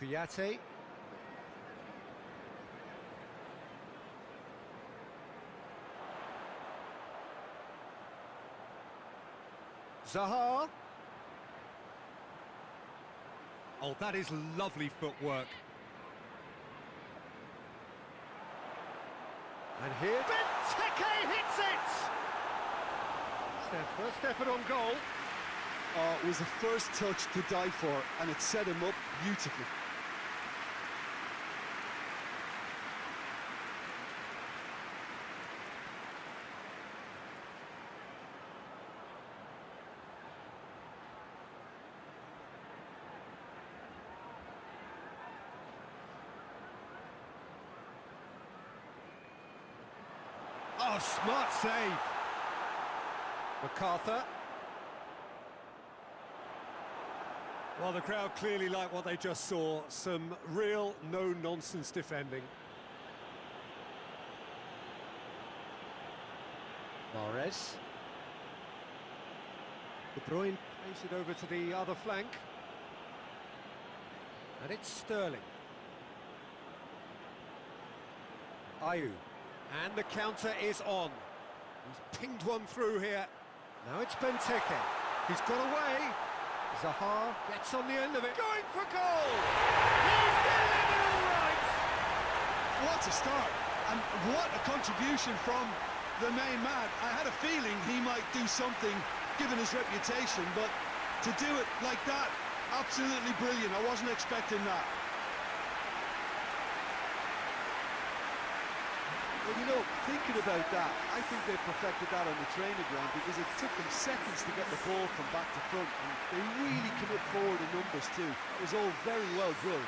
KOTA. Zaha. Oh, that is lovely footwork. And here, Benteke hits it! It's their first effort on goal. Oh, it was the first touch to die for, and it set him up beautifully. Oh, smart save. MacArthur. Well, the crowd clearly like what they just saw. Some real no-nonsense defending. Mahrez. De Bruyne plays it over to the other flank. And it's Sterling. Ayew. And the counter is on. He's pinged one through here. Now it's Benteke. He's got away. Zaha gets on the end of it. Going for goal! He's delivered all right! What a start, and what a contribution from the main man. I had a feeling he might do something, given his reputation, but to do it like that, absolutely brilliant. I wasn't expecting that. Well, you know, thinking about that, I think they perfected that on the training ground because it took them seconds to get the ball from back to front, and they really commit forward in numbers too. It was all very well drilled.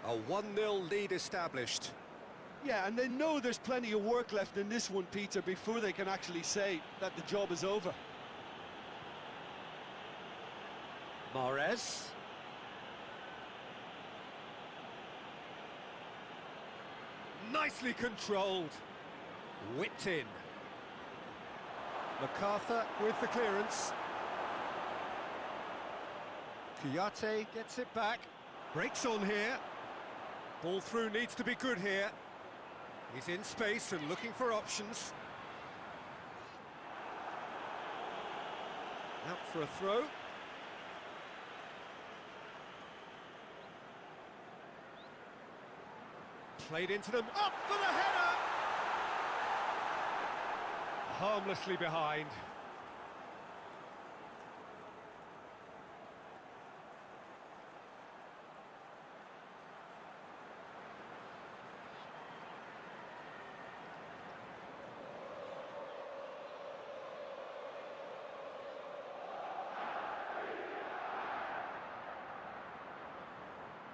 A 1-0 lead established. Yeah, and they know there's plenty of work left in this one, Peter, before they can actually say that the job is over. Mahrez. Nicely controlled. Whipped in. MacArthur with the clearance. KOTA gets it back. Breaks on here. Ball through needs to be good here. He's in space and looking for options. Out for a throw. Played into them. Up for the header! Harmlessly behind.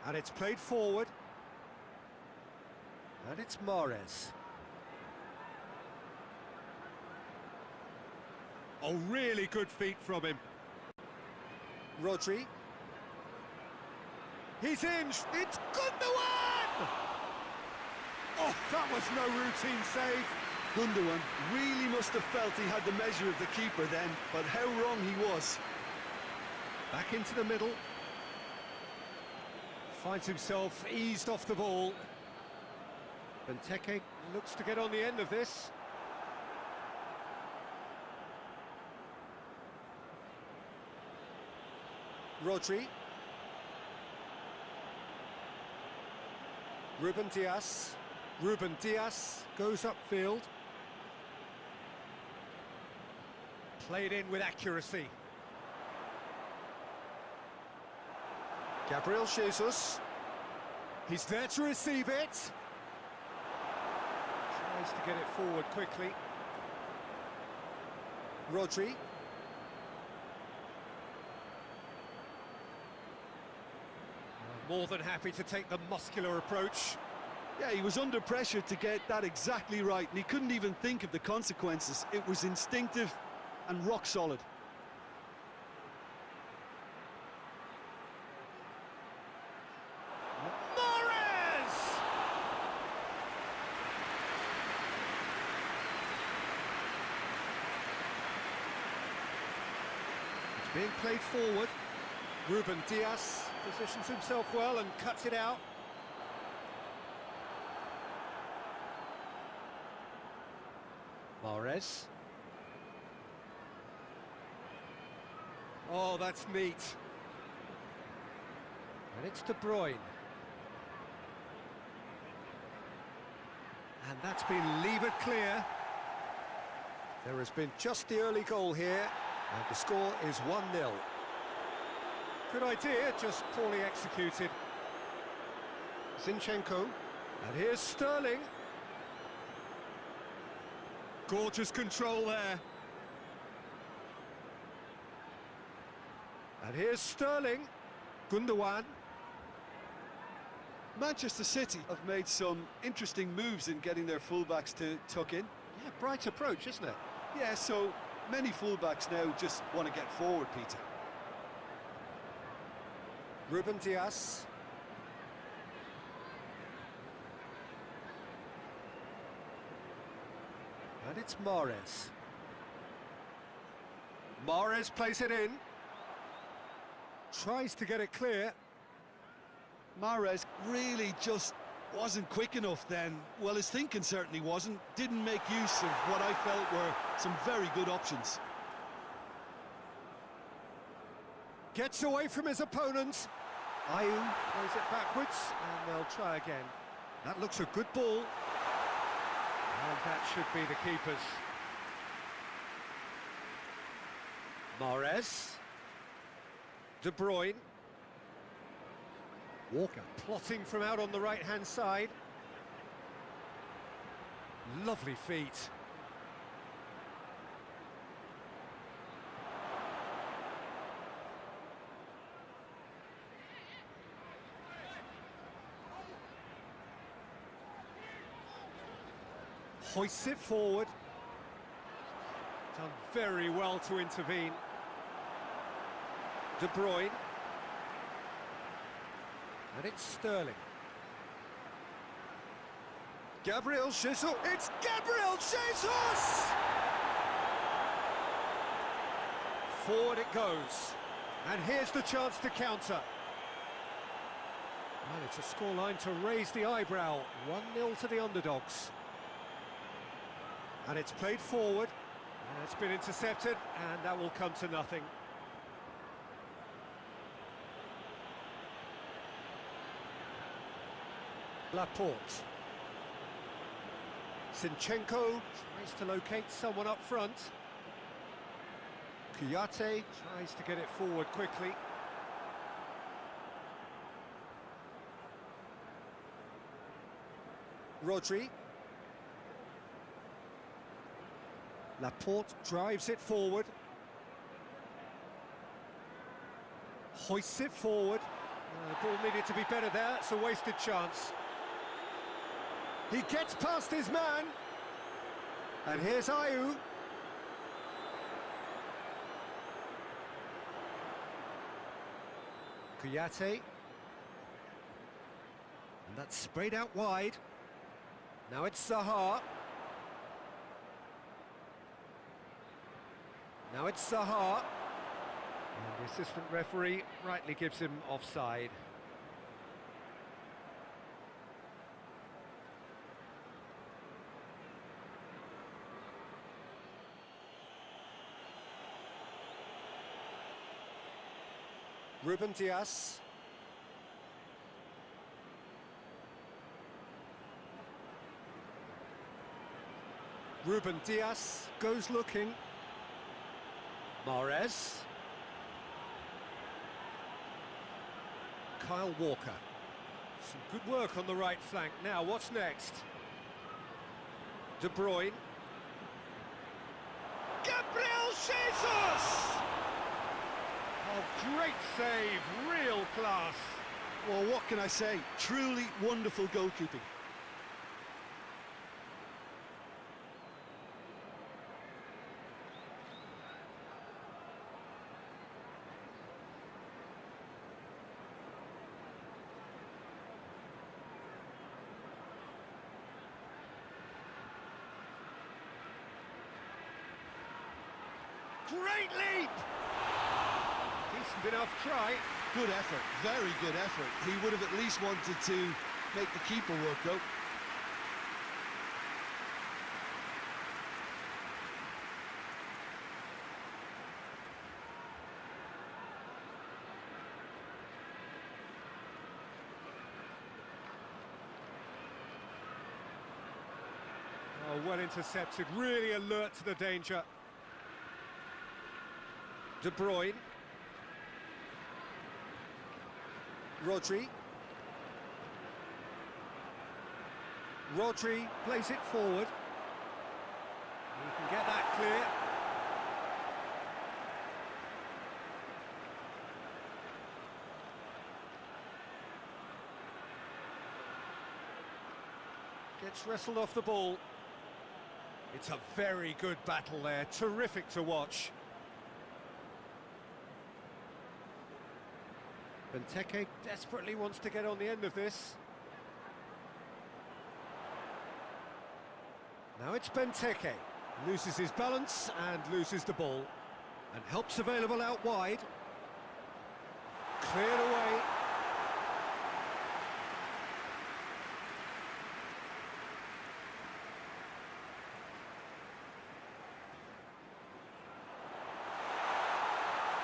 And it's played forward. And it's Mahrez. Oh, really good feet from him. Rodri. He's in. It's Gundogan! Oh, that was no routine save. Gundogan really must have felt he had the measure of the keeper then, but how wrong he was. Back into the middle. Finds himself eased off the ball. Benteke looks to get on the end of this. Rodri. Ruben Dias. Ruben Dias goes upfield. Played in with accuracy. Gabriel Jesus. He's there to receive it. Tries to get it forward quickly. Rodri. More than happy to take the muscular approach. Yeah, he was under pressure to get that exactly right, and he couldn't even think of the consequences. It was instinctive and rock solid. Being played forward. Ruben Diaz positions himself well and cuts it out. Mahrez. Oh, that's neat. And it's De Bruyne. And that's been levered clear. There has been just the early goal here. And the score is 1-0. Good idea, just poorly executed. Zinchenko. And here's Sterling. Gorgeous control there. And here's Sterling. Gundogan. Manchester City have made some interesting moves in getting their fullbacks to tuck in. Yeah, bright approach, isn't it? Yeah, so many fullbacks now just want to get forward, Peter. Ruben Diaz. And it's Mahrez. Mahrez plays it in. Tries to get it clear. Mahrez really just wasn't quick enough then. Well, his thinking certainly wasn't. Didn't make use of what I felt were some very good options. Gets away from his opponents. Ayew plays it backwards, and they'll try again. That looks a good ball. And that should be the keeper's. Mahrez. De Bruyne. Walker plotting from out on the right-hand side. Lovely feet. Hoists it forward. Done very well to intervene. De Bruyne. And it's Sterling. Gabriel Jesus. It's Gabriel Jesus! Forward it goes. And here's the chance to counter. Well, it's a scoreline to raise the eyebrow. 1-0 to the underdogs. And it's played forward. And it's been intercepted, and that will come to nothing. Laporte. Zinchenko tries to locate someone up front. KIOXIA tries to get it forward quickly. Rodri. Laporte drives it forward. Hoists it forward. The ball needed to be better there. That's a wasted chance. He gets past his man. And here's Ayew. KIOXIA. And that's sprayed out wide. Now it's Zaha. Now it's Zaha. And the assistant referee rightly gives him offside. Ruben Diaz. Ruben Diaz goes looking. Mahrez. Kyle Walker. Some good work on the right flank. Now, what's next? De Bruyne. Gabriel Jesus! Oh, great save, real class. Well, what can I say? Truly wonderful goalkeeping. great leap! Decent enough try. Good effort, very good effort. He would have at least wanted to make the keeper work, though. Oh, well intercepted, really alert to the danger. De Bruyne. Rodri. Rodri plays it forward. He can get that clear. Gets wrestled off the ball. It's a very good battle there, terrific to watch. Benteke desperately wants to get on the end of this. Now it's Benteke. Loses his balance and loses the ball. And help's available out wide. Cleared away.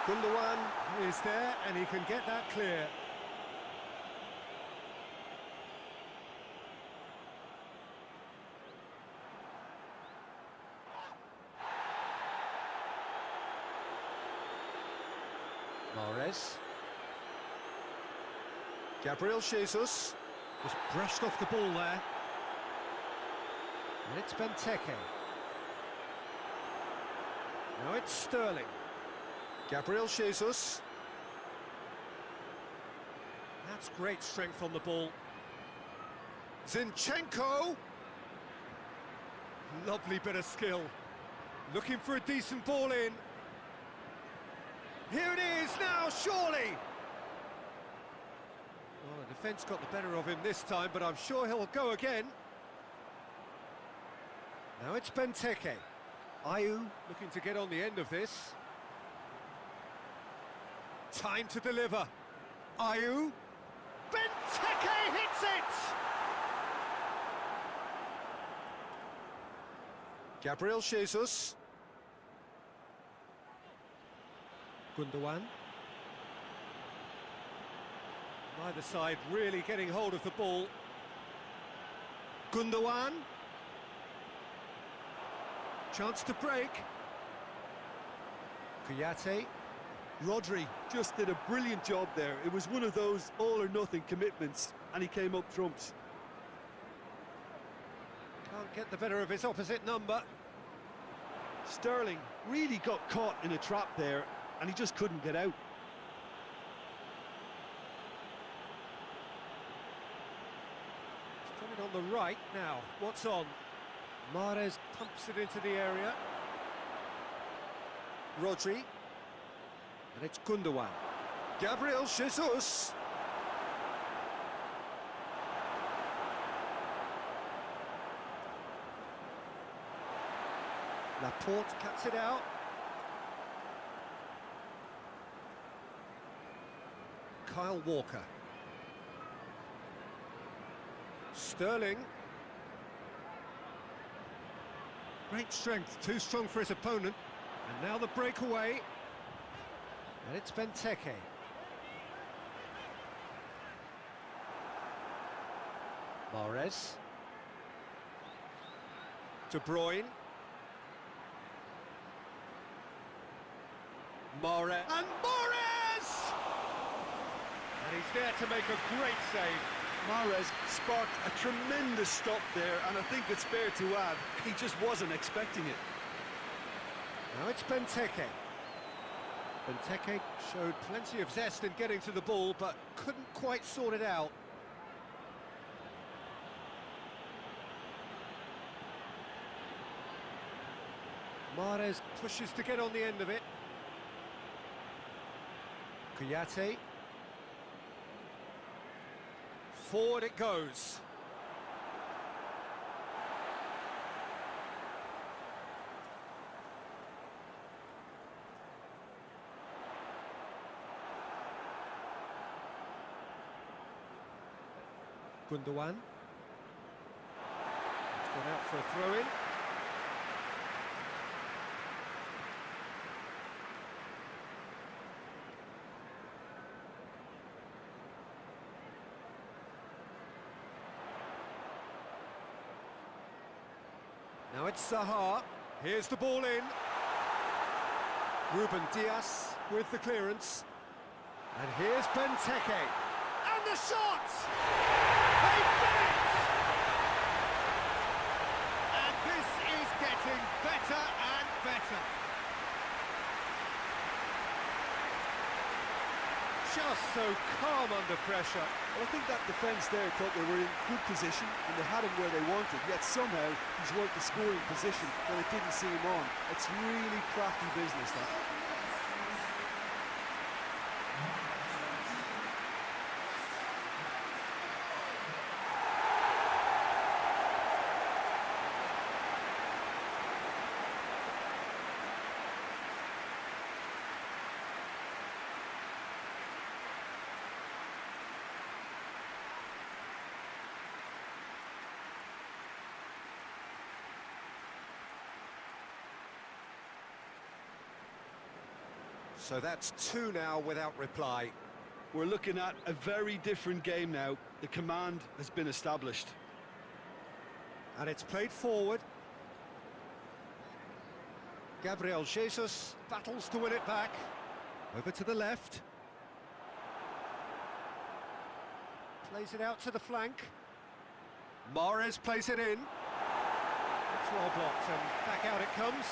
Gundogan is there and he can get that clear. Mahrez. Gabriel Jesus just brushed off the ball there. And it's Benteke. Now it's Sterling. Gabriel Jesus. That's great strength on the ball. Zinchenko. Lovely bit of skill. Looking for a decent ball in. Here it is now, surely. Well, the defence got the better of him this time, but I'm sure he'll go again. Now it's Benteke. Ayew looking to get on the end of this. Time to deliver. Ayew. Benteke hits it! Gabriel Jesus. Gundogan. Neither side really getting hold of the ball. Gundogan. Chance to break. Kouyaté. Rodri just did a brilliant job there. It was one of those all-or-nothing commitments, and he came up trumps. Can't get the better of his opposite number. Sterling really got caught in a trap there, and he just couldn't get out. It's coming on the right now. What's on? Mahrez pumps it into the area. Rodri. And it's Gundogan. Gabriel Jesus. Laporte cuts it out. Kyle Walker. Sterling. Great strength, too strong for his opponent. And now the breakaway. And it's Benteke. Mahrez. De Bruyne. Moret. And Mahrez! And he's there to make a great save. Mahrez sparked a tremendous stop there, and I think it's fair to add, he just wasn't expecting it. Now it's Benteke. Benteke showed plenty of zest in getting to the ball, but couldn't quite sort it out. Mahrez pushes to get on the end of it. Kouyaté. Forward it goes. Gundogan. It's gone out for a throw-in. Now it's Zaha. Here's the ball in. Ruben Dias with the clearance. And here's Benteke. And the shot! They've done it! And this is getting better and better. Just so calm under pressure. Well, I think that defence there thought they were in good position and they had him where they wanted, yet somehow he's worked the scoring position when it didn't see him on. It's really crafty business, that. So that's 2 now without reply. We're looking at a very different game now. The command has been established. And it's played forward. Gabriel Jesus battles to win it back. Over to the left. Plays it out to the flank. Mahrez plays it in. It's well blocked and back out it comes.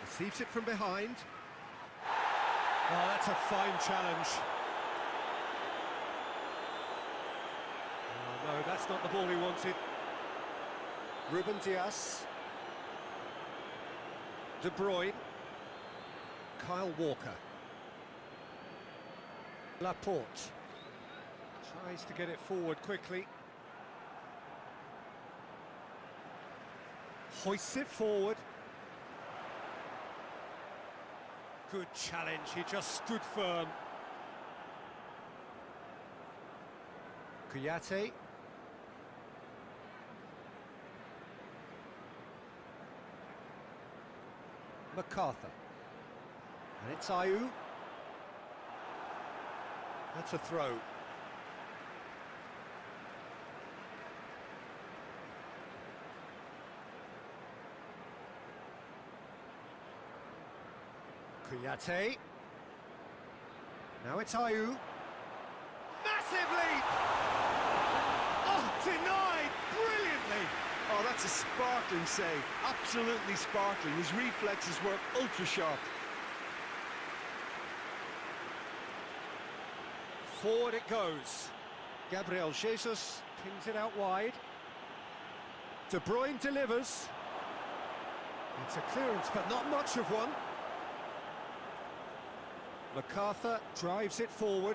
Receives it from behind. Oh, that's a fine challenge. Oh, no, that's not the ball he wanted. Ruben Dias. De Bruyne. Kyle Walker. Laporte. Tries to get it forward quickly. Hoists it forward. Good challenge, he just stood firm. Kouyaté. MacArthur. And it's Ayew. That's a throw. Kouyaté. Now it's Ayew. Massive leap! Oh, denied brilliantly! Oh, that's a sparkling save. Absolutely sparkling. His reflexes were ultra sharp. Forward it goes. Gabriel Jesus pings it out wide. De Bruyne delivers. It's a clearance, but not much of one. MacArthur drives it forward,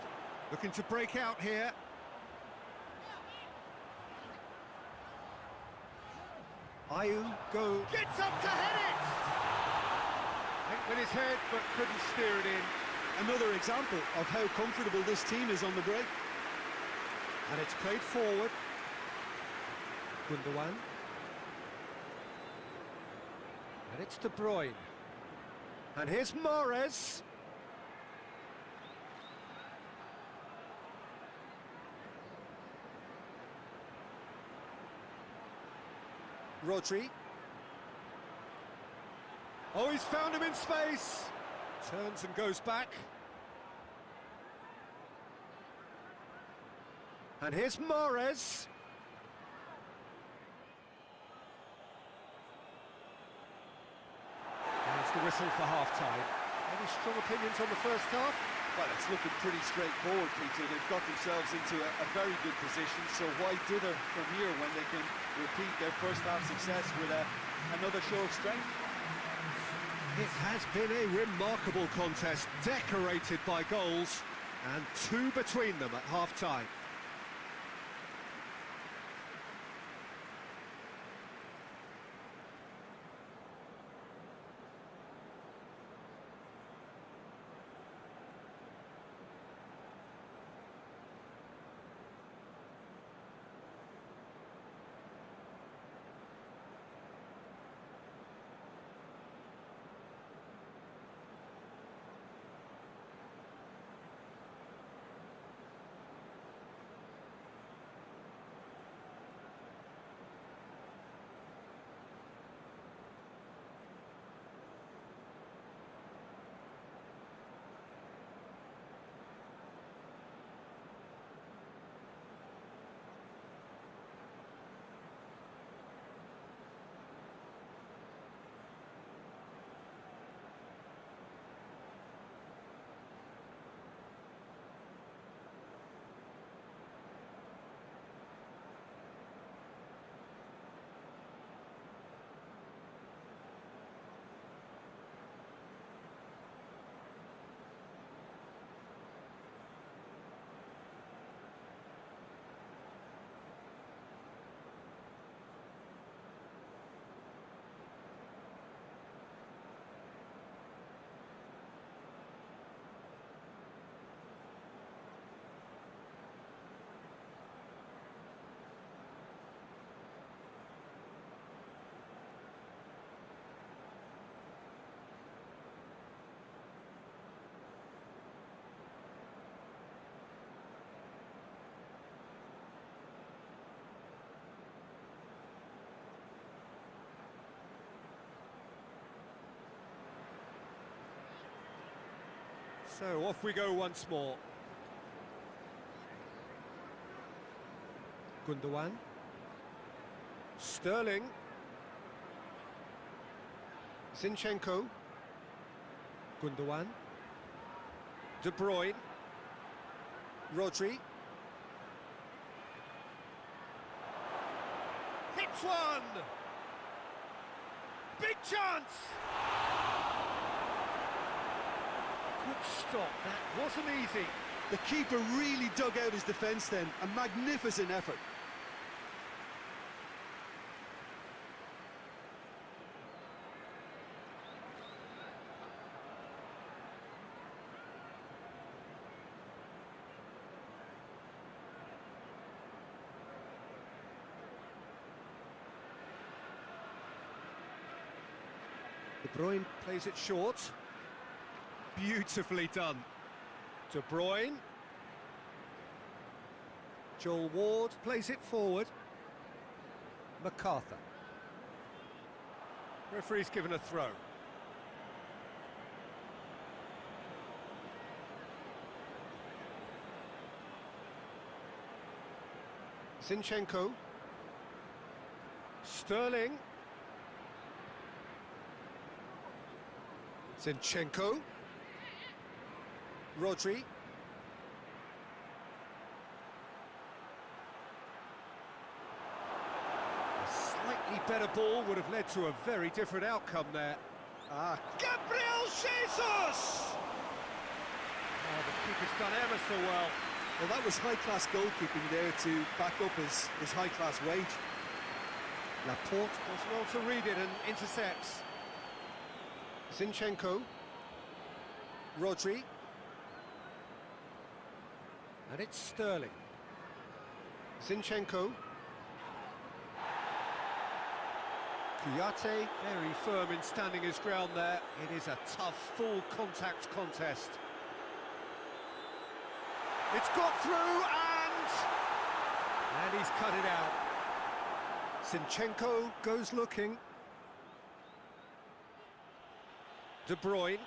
looking to break out here. Ayew gets up to head it! Went with his head, but couldn't steer it in. Another example of how comfortable this team is on the break. And it's played forward. Gundogan. And it's De Bruyne. And here's Mahrez. Rodri. Oh, he's found him in space. Turns and goes back. And here's Mahrez. There's the whistle for half-time. Any strong opinions on the first half? Well, it's looking pretty straightforward, Peter. They've got themselves into a very good position, so why dither from here when they can repeat their first half success with another show of strength? It has been a remarkable contest, decorated by goals, and 2 between them at half-time. So off we go once more. Gundogan. Sterling. Zinchenko. Gundogan. De Bruyne. Rodri. Hits one! Big chance! Good stop, that wasn't easy. The keeper really dug out his defence then. A magnificent effort. De Bruyne plays it short. Beautifully done. De Bruyne. Joel Ward plays it forward. MacArthur. Referee's given a throw. Zinchenko. Sterling. Zinchenko. Rodri. A slightly better ball would have led to a very different outcome there. Gabriel Jesus! Oh, the keeper's done ever so well. Well, that was high-class goalkeeping there to back up his high-class wage. Laporte does well to read it and intercepts. Zinchenko. Rodri. And it's Sterling. Zinchenko. KIOXIA, very firm in standing his ground there. It is a tough, full contact contest. It's got through and he's cut it out. Zinchenko goes looking. De Bruyne.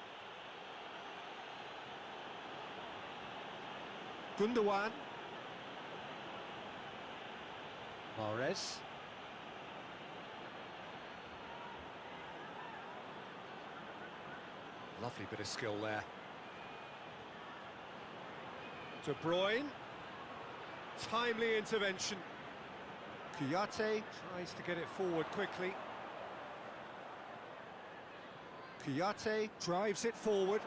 Gundogan. Mahrez. Lovely bit of skill there. De Bruyne. Timely intervention. KIOXIA tries to get it forward quickly. KIOXIA drives it forward.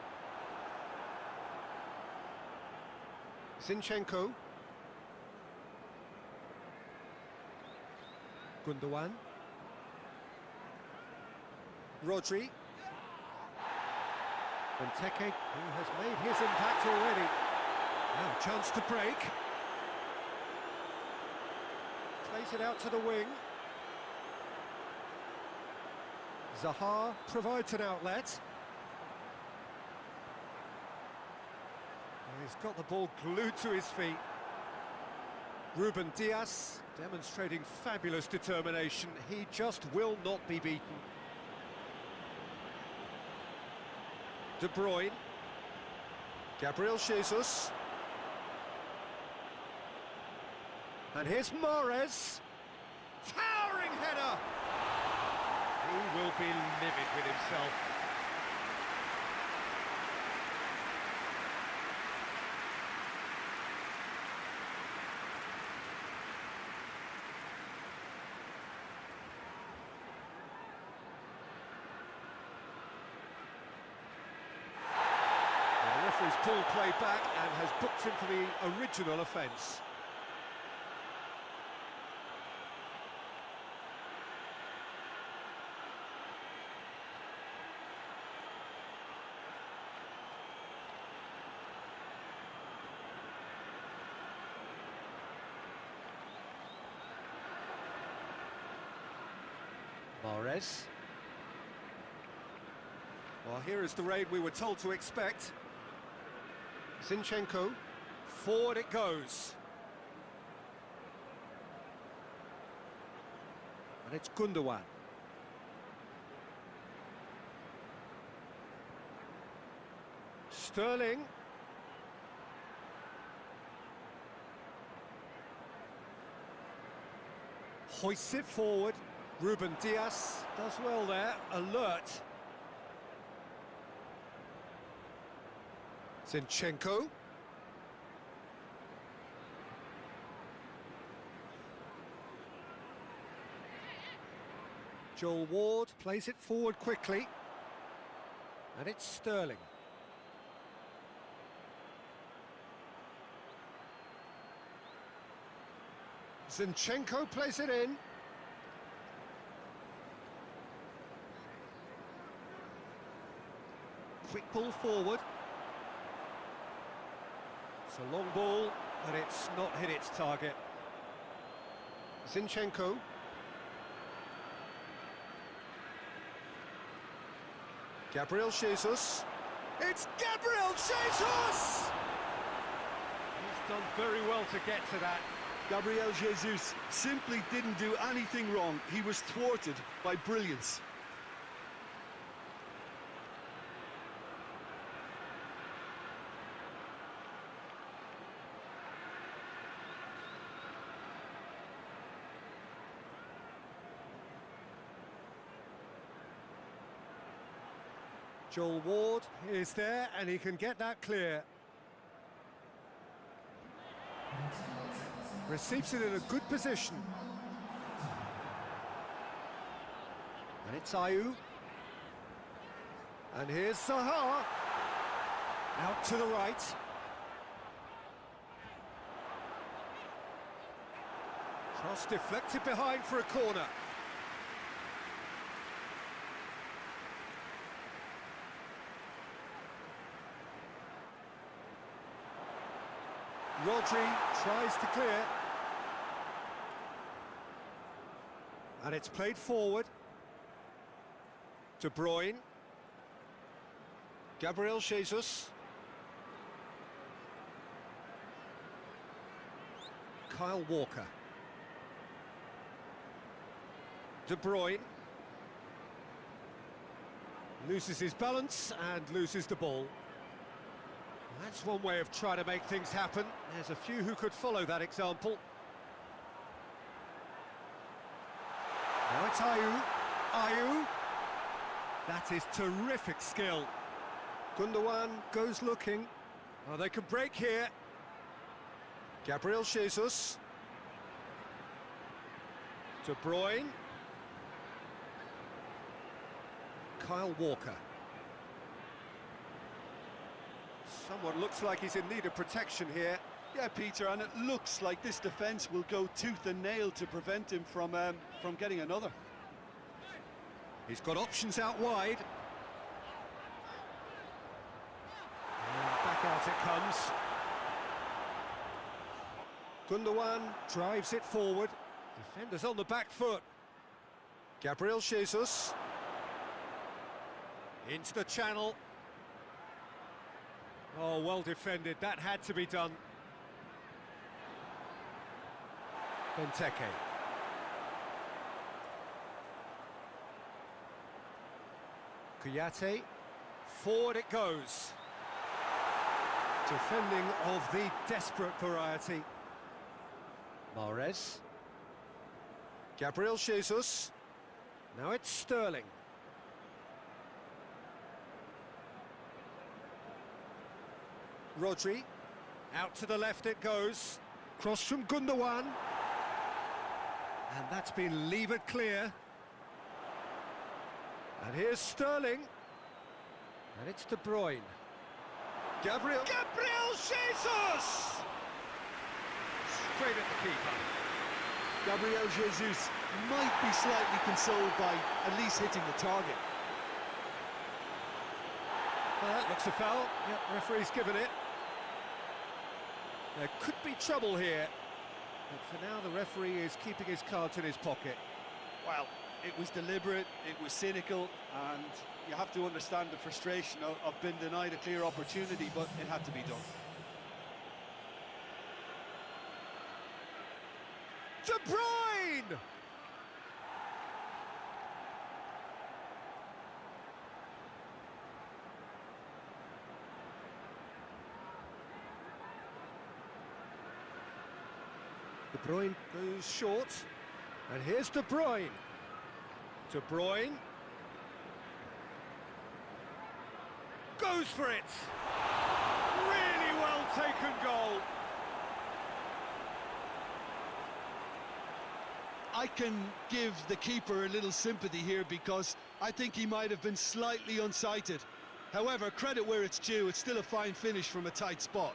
Zinchenko. Gundogan. Rodri. Benteke, who has made his impact already. Now a chance to break. Plays it out to the wing. Zaha provides an outlet. He's got the ball glued to his feet. Ruben Dias demonstrating fabulous determination. He just will not be beaten. De Bruyne. Gabriel Jesus. And here's Mahrez. Towering header! He will be livid with himself. The referee's pulled play back and has booked him for the original offence. Mahrez. Well, here is the raid we were told to expect. Zinchenko, forward it goes. And it's Gundogan. Sterling. Hoists it forward. Ruben Diaz does well there, alert. Zinchenko. Joel Ward plays it forward quickly. And it's Sterling. Zinchenko plays it in. Quick ball forward. It's a long ball, but it's not hit its target. Zinchenko. Gabriel Jesus. It's Gabriel Jesus! He's done very well to get to that. Gabriel Jesus simply didn't do anything wrong. He was thwarted by brilliance. Joel Ward is there, and he can get that clear. Receives it in a good position. And it's Ayew. And here's Zaha. Out to the right. Cross deflected behind for a corner. Rodri tries to clear. And it's played forward. De Bruyne. Gabriel Jesus. Kyle Walker. De Bruyne. Loses his balance and loses the ball. That's one way of trying to make things happen. There's a few who could follow that example. Now it's Ayew. Ayew. That is terrific skill. Gundogan goes looking. Oh, they could break here. Gabriel Jesus. De Bruyne. Kyle Walker. Someone looks like he's in need of protection here. Yeah, Peter, and it looks like this defence will go tooth and nail to prevent him from getting another. He's got options out wide. And back out it comes. Gundogan drives it forward. Defenders on the back foot. Gabriel Jesus. Into the channel. Oh, well defended. That had to be done. Benteke. Kouyaté. Forward it goes. Defending of the desperate variety. Mahrez. Gabriel Jesus. Now it's Sterling. Rodri. Out to the left it goes. Cross from Gundogan. And that's been levered clear. And here's Sterling. And it's De Bruyne. Gabriel Jesus! Straight at the keeper. Gabriel Jesus might be slightly consoled by at least hitting the target. Well, that looks a foul. Yep, referee's given it. There could be trouble here. But for now, the referee is keeping his cards in his pocket. Well, it was deliberate, it was cynical, and you have to understand the frustration of being denied a clear opportunity, but it had to be done. De Bruyne! De Bruyne goes short, and here's De Bruyne. De Bruyne goes for it. Really well taken goal. I can give the keeper a little sympathy here because I think he might have been slightly unsighted. However, credit where it's due, it's still a fine finish from a tight spot.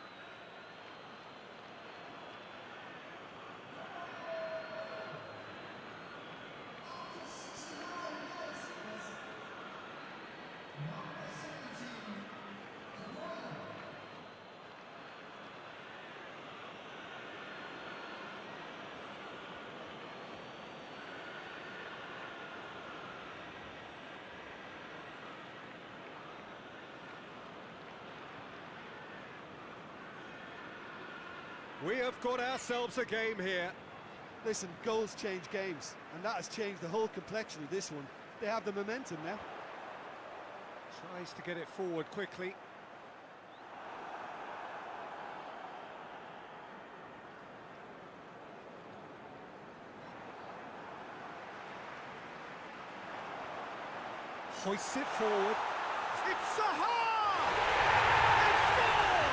We have got ourselves a game here. Listen, goals change games, and that has changed the whole complexion of this one. They have the momentum now. Tries to get it forward quickly. Hoists it forward. It's Zaha! It's scored!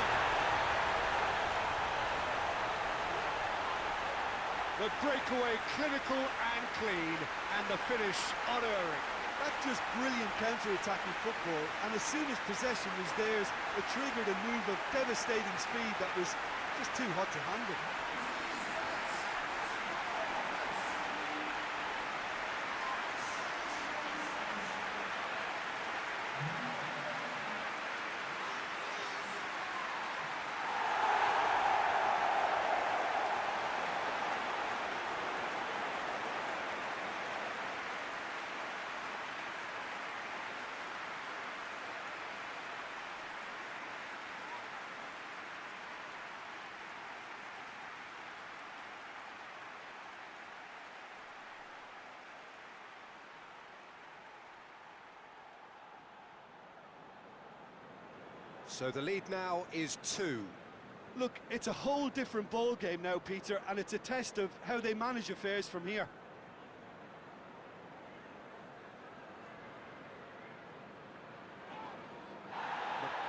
The breakaway clinical and clean, and the finish unerring. That's just brilliant counter-attacking football, and as soon as possession was theirs, it triggered a move of devastating speed that was just too hot to handle. So the lead now is 2. Look, it's a whole different ball game now, Peter, and it's a test of how they manage affairs from here.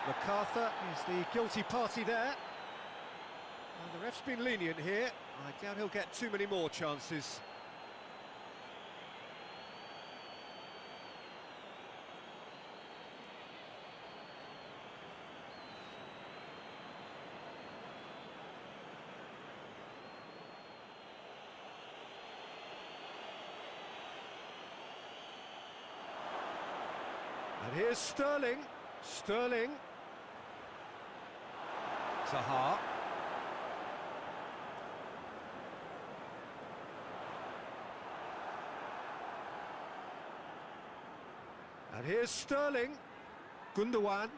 MacArthur is the guilty party there. The ref's been lenient here. I doubt he'll get too many more chances. And here's Sterling. Sterling. Zaha. And here's Sterling. Gundogan.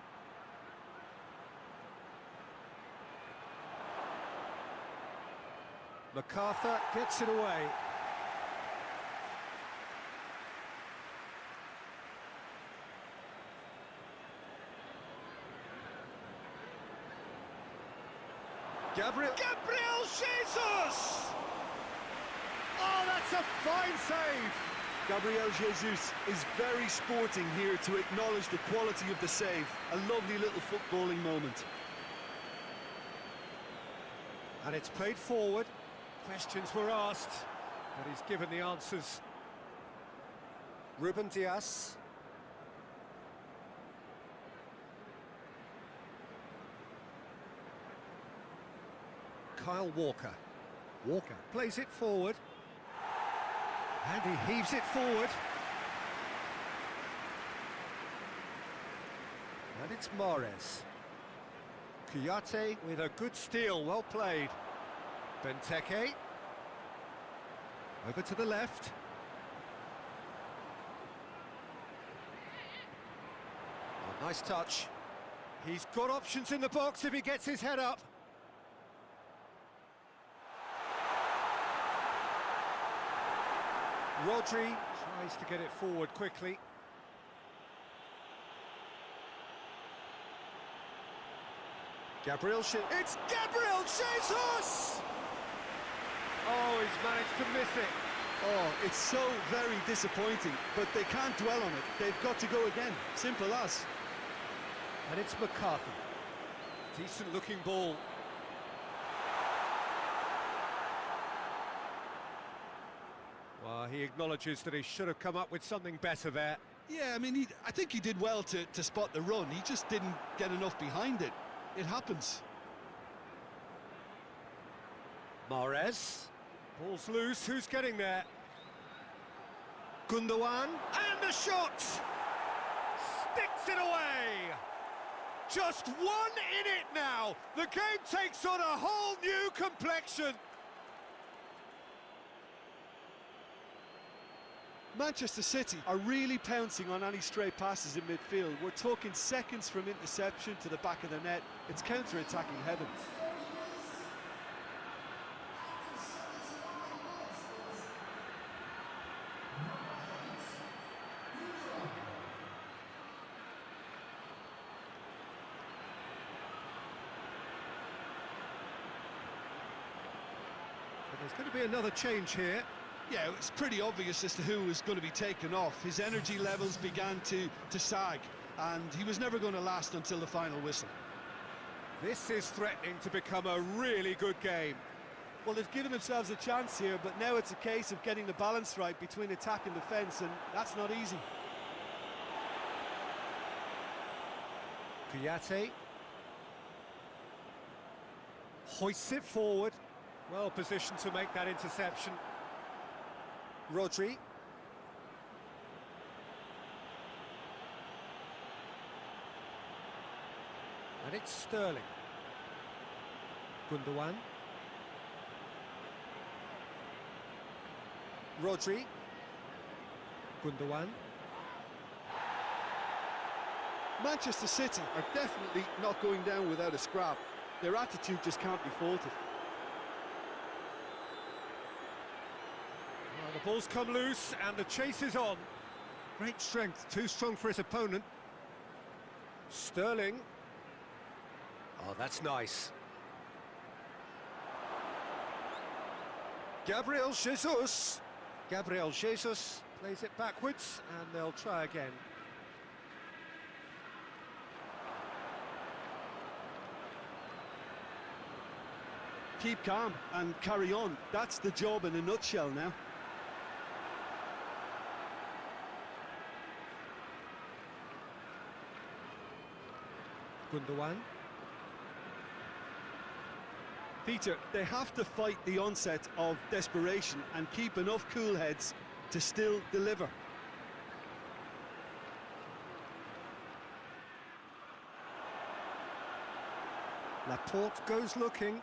MacArthur gets it away. Gabriel Jesus! Oh, that's a fine save! Gabriel Jesus is very sporting here to acknowledge the quality of the save. A lovely little footballing moment. And it's played forward. Questions were asked, but he's given the answers. Ruben Dias. Kyle Walker. Walker plays it forward. And he heaves it forward. And it's Mahrez. Kouyaté with a good steal, well played. Benteke. Over to the left. Oh, nice touch. He's got options in the box if he gets his head up. Rodri tries to get it forward quickly. It's Gabriel Jesus! Oh, he's managed to miss it. Oh, it's so very disappointing, but they can't dwell on it. They've got to go again. Simple as. And it's McCarthy. Decent looking ball. Well, he acknowledges that he should have come up with something better there. Yeah, I mean, I think he did well to spot the run. He just didn't get enough behind it. It happens. Mahrez. Ball's loose. Who's getting there? Gundogan. And the shot! Sticks it away! Just one in it now. The game takes on a whole new complexion. Manchester City are really pouncing on any stray passes in midfield. We're talking seconds from interception to the back of the net. It's counter-attacking heaven. So there's going to be another change here. Yeah, it's pretty obvious as to who was going to be taken off. His energy levels began to sag, and he was never going to last until the final whistle. This is threatening to become a really good game. Well, they've given themselves a chance here, but now it's a case of getting the balance right between attack and defence, and that's not easy. Kouyaté hoists it forward. Well positioned to make that interception. Rodri. And it's Sterling. Gundogan. Rodri. Gundogan. Manchester City are definitely not going down without a scrap. Their attitude just can't be faulted. Well, the ball's come loose and the chase is on. Great strength, too strong for his opponent. Sterling. Oh, that's nice. Gabriel Jesus. Gabriel Jesus plays it backwards and they'll try again. Keep calm and carry on. That's the job in a nutshell now. Gundogan. Peter, they have to fight the onset of desperation and keep enough cool heads to still deliver. Laporte goes looking.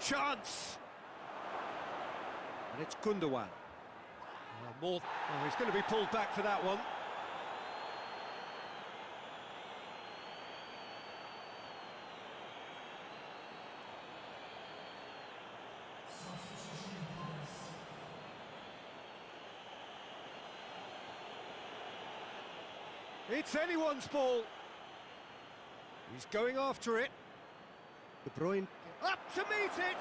Chance! And it's Gundogan. He's going to be pulled back for that one. It's anyone's ball. He's going after it. De Bruyne up to meet it.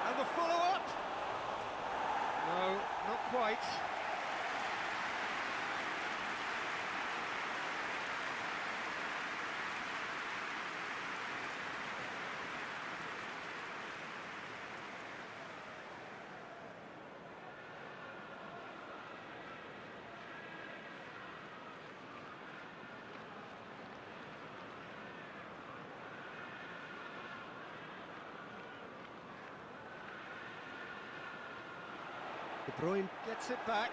And the follow-up. No, not quite. De Bruyne gets it back.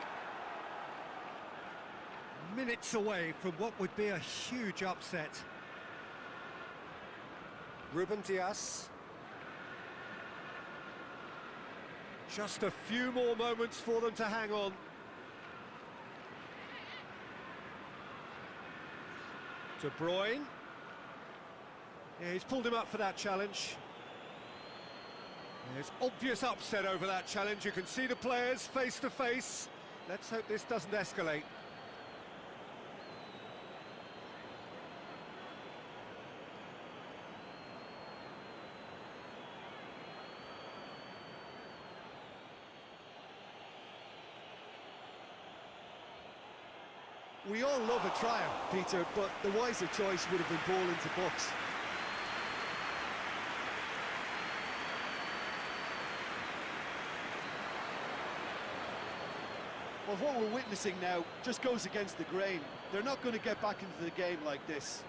Minutes away from what would be a huge upset. Ruben Dias. Just a few more moments for them to hang on. De Bruyne. Yeah, he's pulled him up for that challenge. There's obvious upset over that challenge. You can see the players face to face. Let's hope this doesn't escalate. We all love a trial, Peter, but the wiser choice would have been ball into box. Well, what we're witnessing now just goes against the grain. They're not going to get back into the game like this.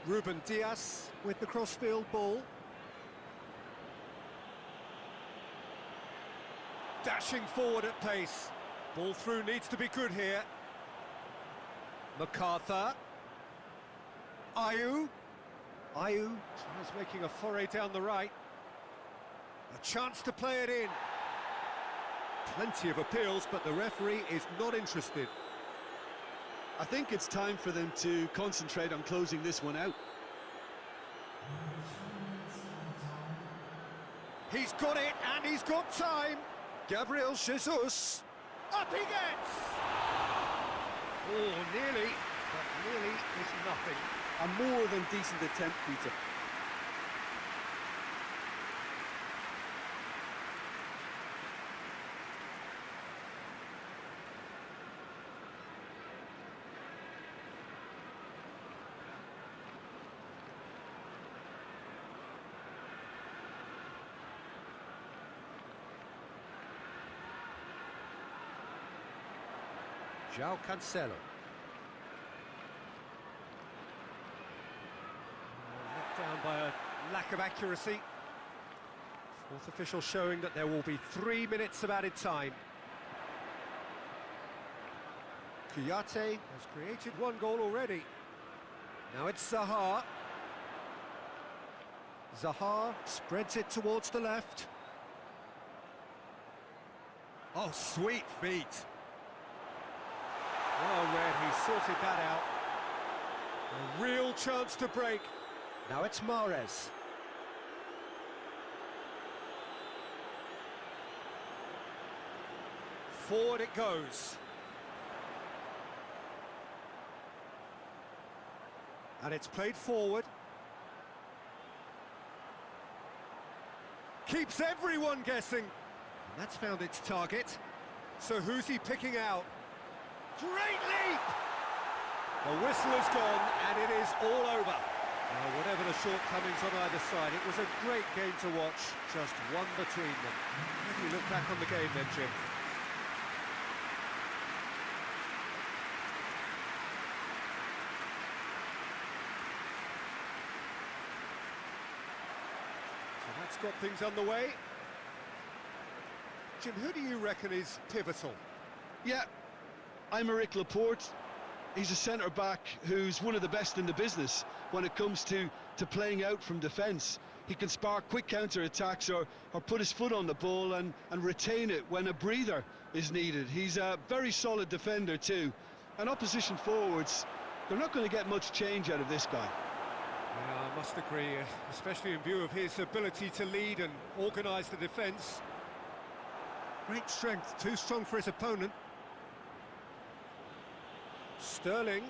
Ruben Diaz with the crossfield ball. Dashing forward at pace. Ball through needs to be good here. MacArthur. Ayew tries making a foray down the right. A chance to play it in. Plenty of appeals, but the referee is not interested. I think it's time for them to concentrate on closing this one out. He's got it, and he's got time. Gabriel Jesus. Up he gets! Oh, nearly, but nearly is nothing. A more than decent attempt, Peter. João Cancelo. Let down by a lack of accuracy. Fourth official showing that there will be 3 minutes of added time. Kouyaté has created one goal already. Now it's Zaha. Zaha spreads it towards the left. Oh, sweet feet. Well read, he sorted that out. A real chance to break. Now it's Mahrez. Forward it goes. And it's played forward. Keeps everyone guessing. And that's found its target. So who's he picking out? Great leap! The whistle is gone, and it is all over. Now, whatever the shortcomings on either side, it was a great game to watch, just one between them. How do you look back on the game then, Jim? So that's got things underway. Jim, who do you reckon is pivotal? Yeah, Aymeric Laporte. He's a centre-back who's one of the best in the business when it comes to playing out from defence. He can spark quick counter-attacks or put his foot on the ball and retain it when a breather is needed. He's a very solid defender too. And opposition forwards, they're not going to get much change out of this guy. Yeah, I must agree, especially in view of his ability to lead and organise the defence. Great strength, too strong for his opponent. Sterling.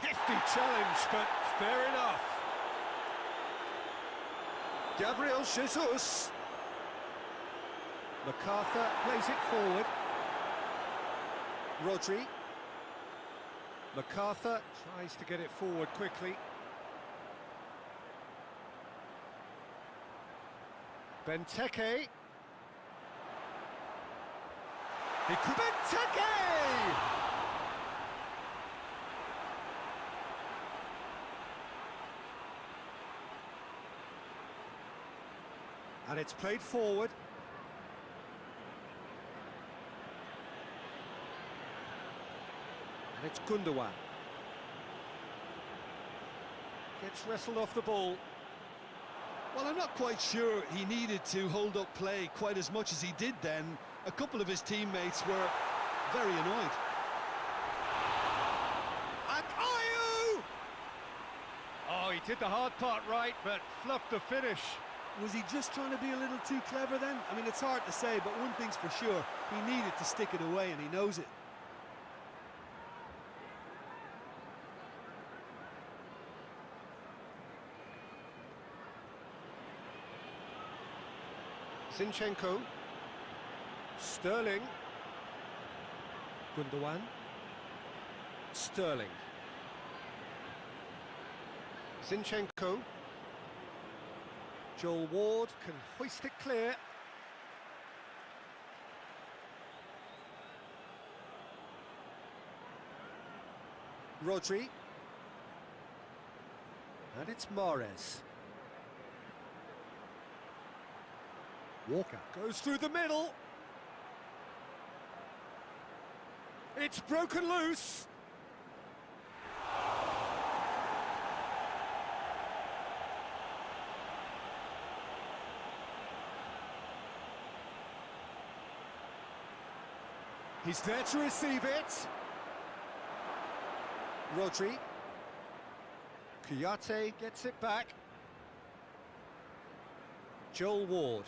Hefty challenge, but fair enough. Gabriel Jesus. MacArthur plays it forward. Rodri. MacArthur tries to get it forward quickly. Benteke. Benteke! And it's played forward. And it's Gundogan. Gets wrestled off the ball. Well, I'm not quite sure he needed to hold up play quite as much as he did then. A couple of his teammates were very annoyed. And Ayew! Oh, he did the hard part right, but fluffed the finish. Was he just trying to be a little too clever then? I mean, it's hard to say, but one thing's for sure, he needed to stick it away and he knows it. Zinchenko, Sterling, Gundogan, Sterling, Zinchenko, Joel Ward can hoist it clear. Rodri, and it's Mahrez. Walker goes through the middle. It's broken loose. He's there to receive it. Rodri. KIOXIA gets it back. Joel Ward.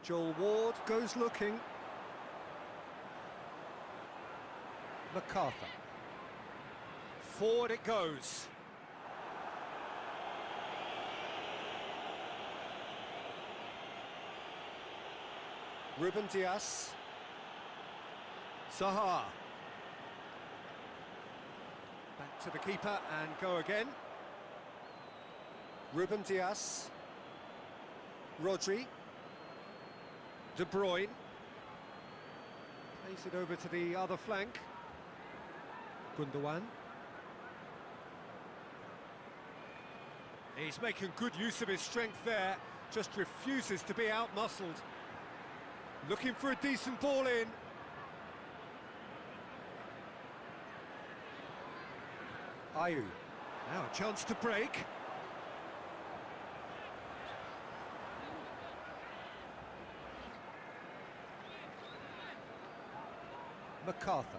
Joel Ward goes looking. MacArthur. Forward it goes. Ruben Dias. Zaha. Back to the keeper and go again. Ruben Dias. Rodri. De Bruyne. Plays it over to the other flank. Gundogan. He's making good use of his strength there. Just refuses to be out-muscled. Looking for a decent ball in. Ayew. Now a chance to break. MacArthur.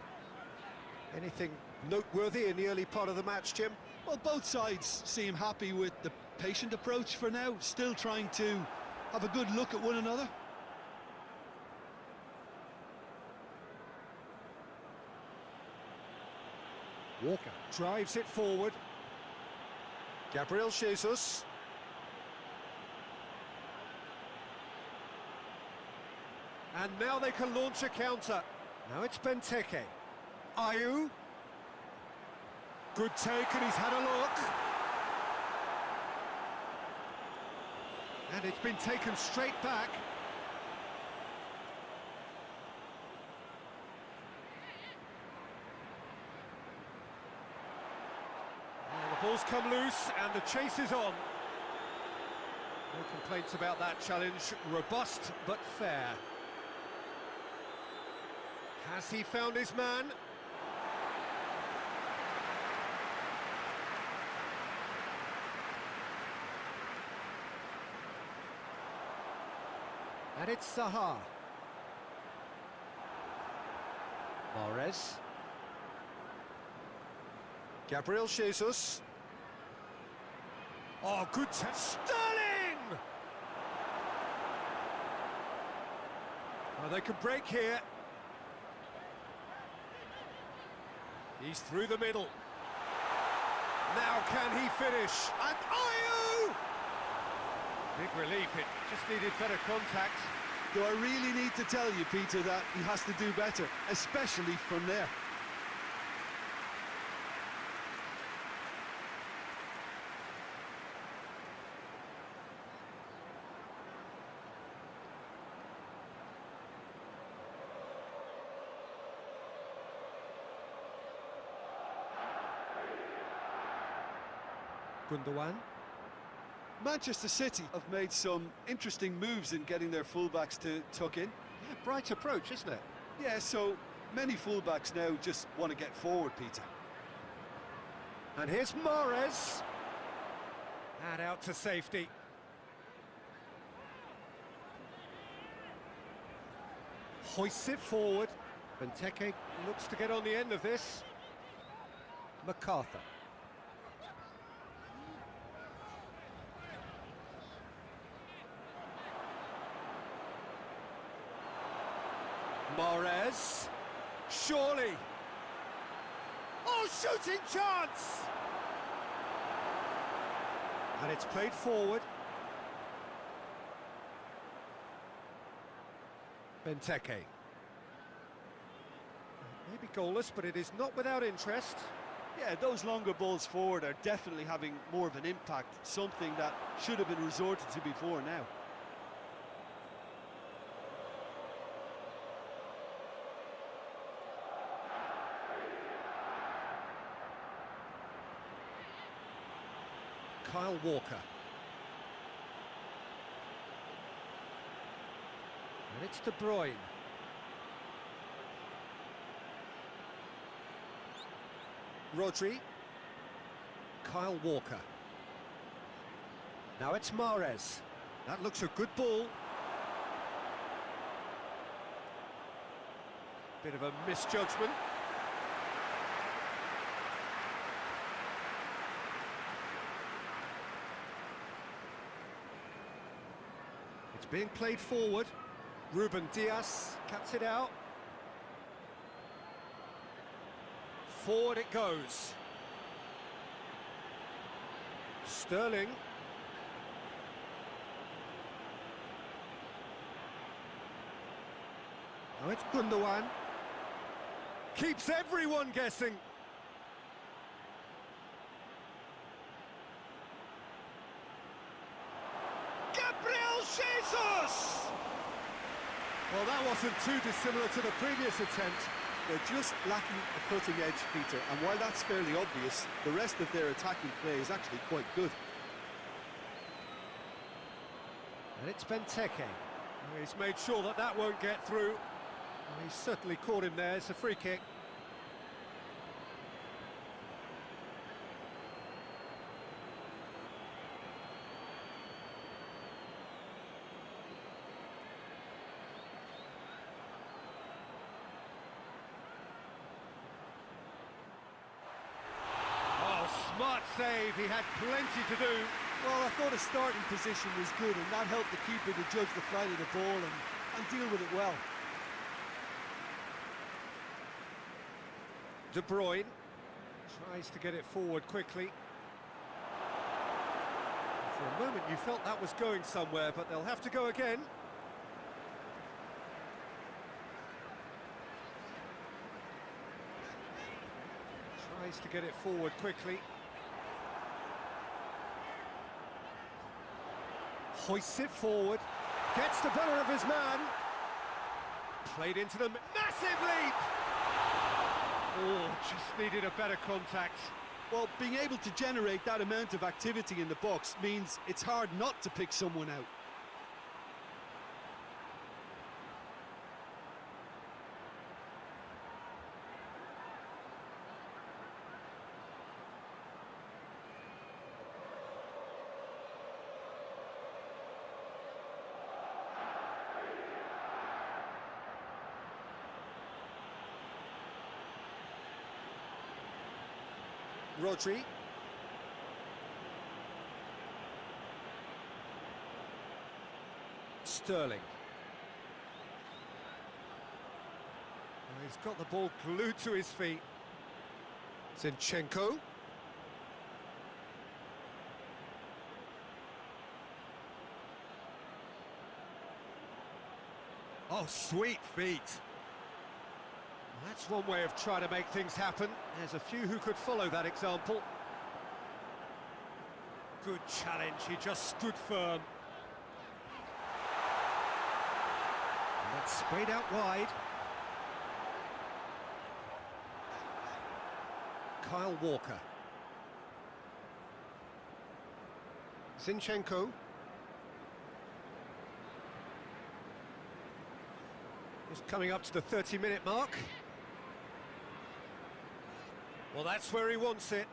Anything noteworthy in the early part of the match, Jim? Well, both sides seem happy with the patient approach for now, still trying to have a good look at one another. Walker drives it forward. Gabriel Jesus. And now they can launch a counter. Now it's Benteke. Ayew. Good take, and he's had a look. And it's been taken straight back. And the ball's come loose, and the chase is on. No complaints about that challenge. Robust, but fair. Has he found his man? And it's Zaha. Mahrez. Gabriel Jesus. Oh, good test. Sterling! Oh, they can break here. He's through the middle. Now can he finish? And Ayew! Big relief, it just needed better contact. Do I really need to tell you, Peter, that he has to do better, especially from there? Gundogan. Manchester City have made some interesting moves in getting their fullbacks to tuck in. Yeah, bright approach, isn't it? Yeah, so many fullbacks now just want to get forward, Peter. And here's Mahrez. And out to safety. Hoists it forward. Benteke looks to get on the end of this. MacArthur. Mahrez. Surely. Oh, shooting chance! And it's played forward. Benteke. Maybe goalless, but it is not without interest. Yeah, those longer balls forward are definitely having more of an impact, something that should have been resorted to before now. Kyle Walker. And it's De Bruyne. Rodri. Kyle Walker. Now it's Mahrez. That looks a good ball. Bit of a misjudgment. It's being played forward. Ruben Dias cuts it out. Forward it goes. Sterling. Now it's Gundogan. Keeps everyone guessing. Gabriel Jesus! Well, that wasn't too dissimilar to the previous attempt. They're just lacking a cutting edge, Peter, and while that's fairly obvious, the rest of their attacking play is actually quite good. And it's Benteke. He's made sure that that won't get through. He's certainly caught him there. It's a free kick. Smart save, he had plenty to do. Well, I thought his starting position was good, and that helped the keeper to judge the flight of the ball and deal with it well. De Bruyne tries to get it forward quickly. For a moment you felt that was going somewhere, but they'll have to go again. Tries to get it forward quickly. Hoists it forward, gets the better of his man. Played into them, massive leap! Oh, just needed a better contact. Well, being able to generate that amount of activity in the box means it's hard not to pick someone out. Rodri. Sterling. He's got the ball glued to his feet. Zinchenko. Oh, sweet feet. That's one way of trying to make things happen. There's a few who could follow that example. Good challenge, he just stood firm. And that's sprayed out wide. Kyle Walker. Zinchenko. Just coming up to the 30-minute mark. Well, that's where he wants it.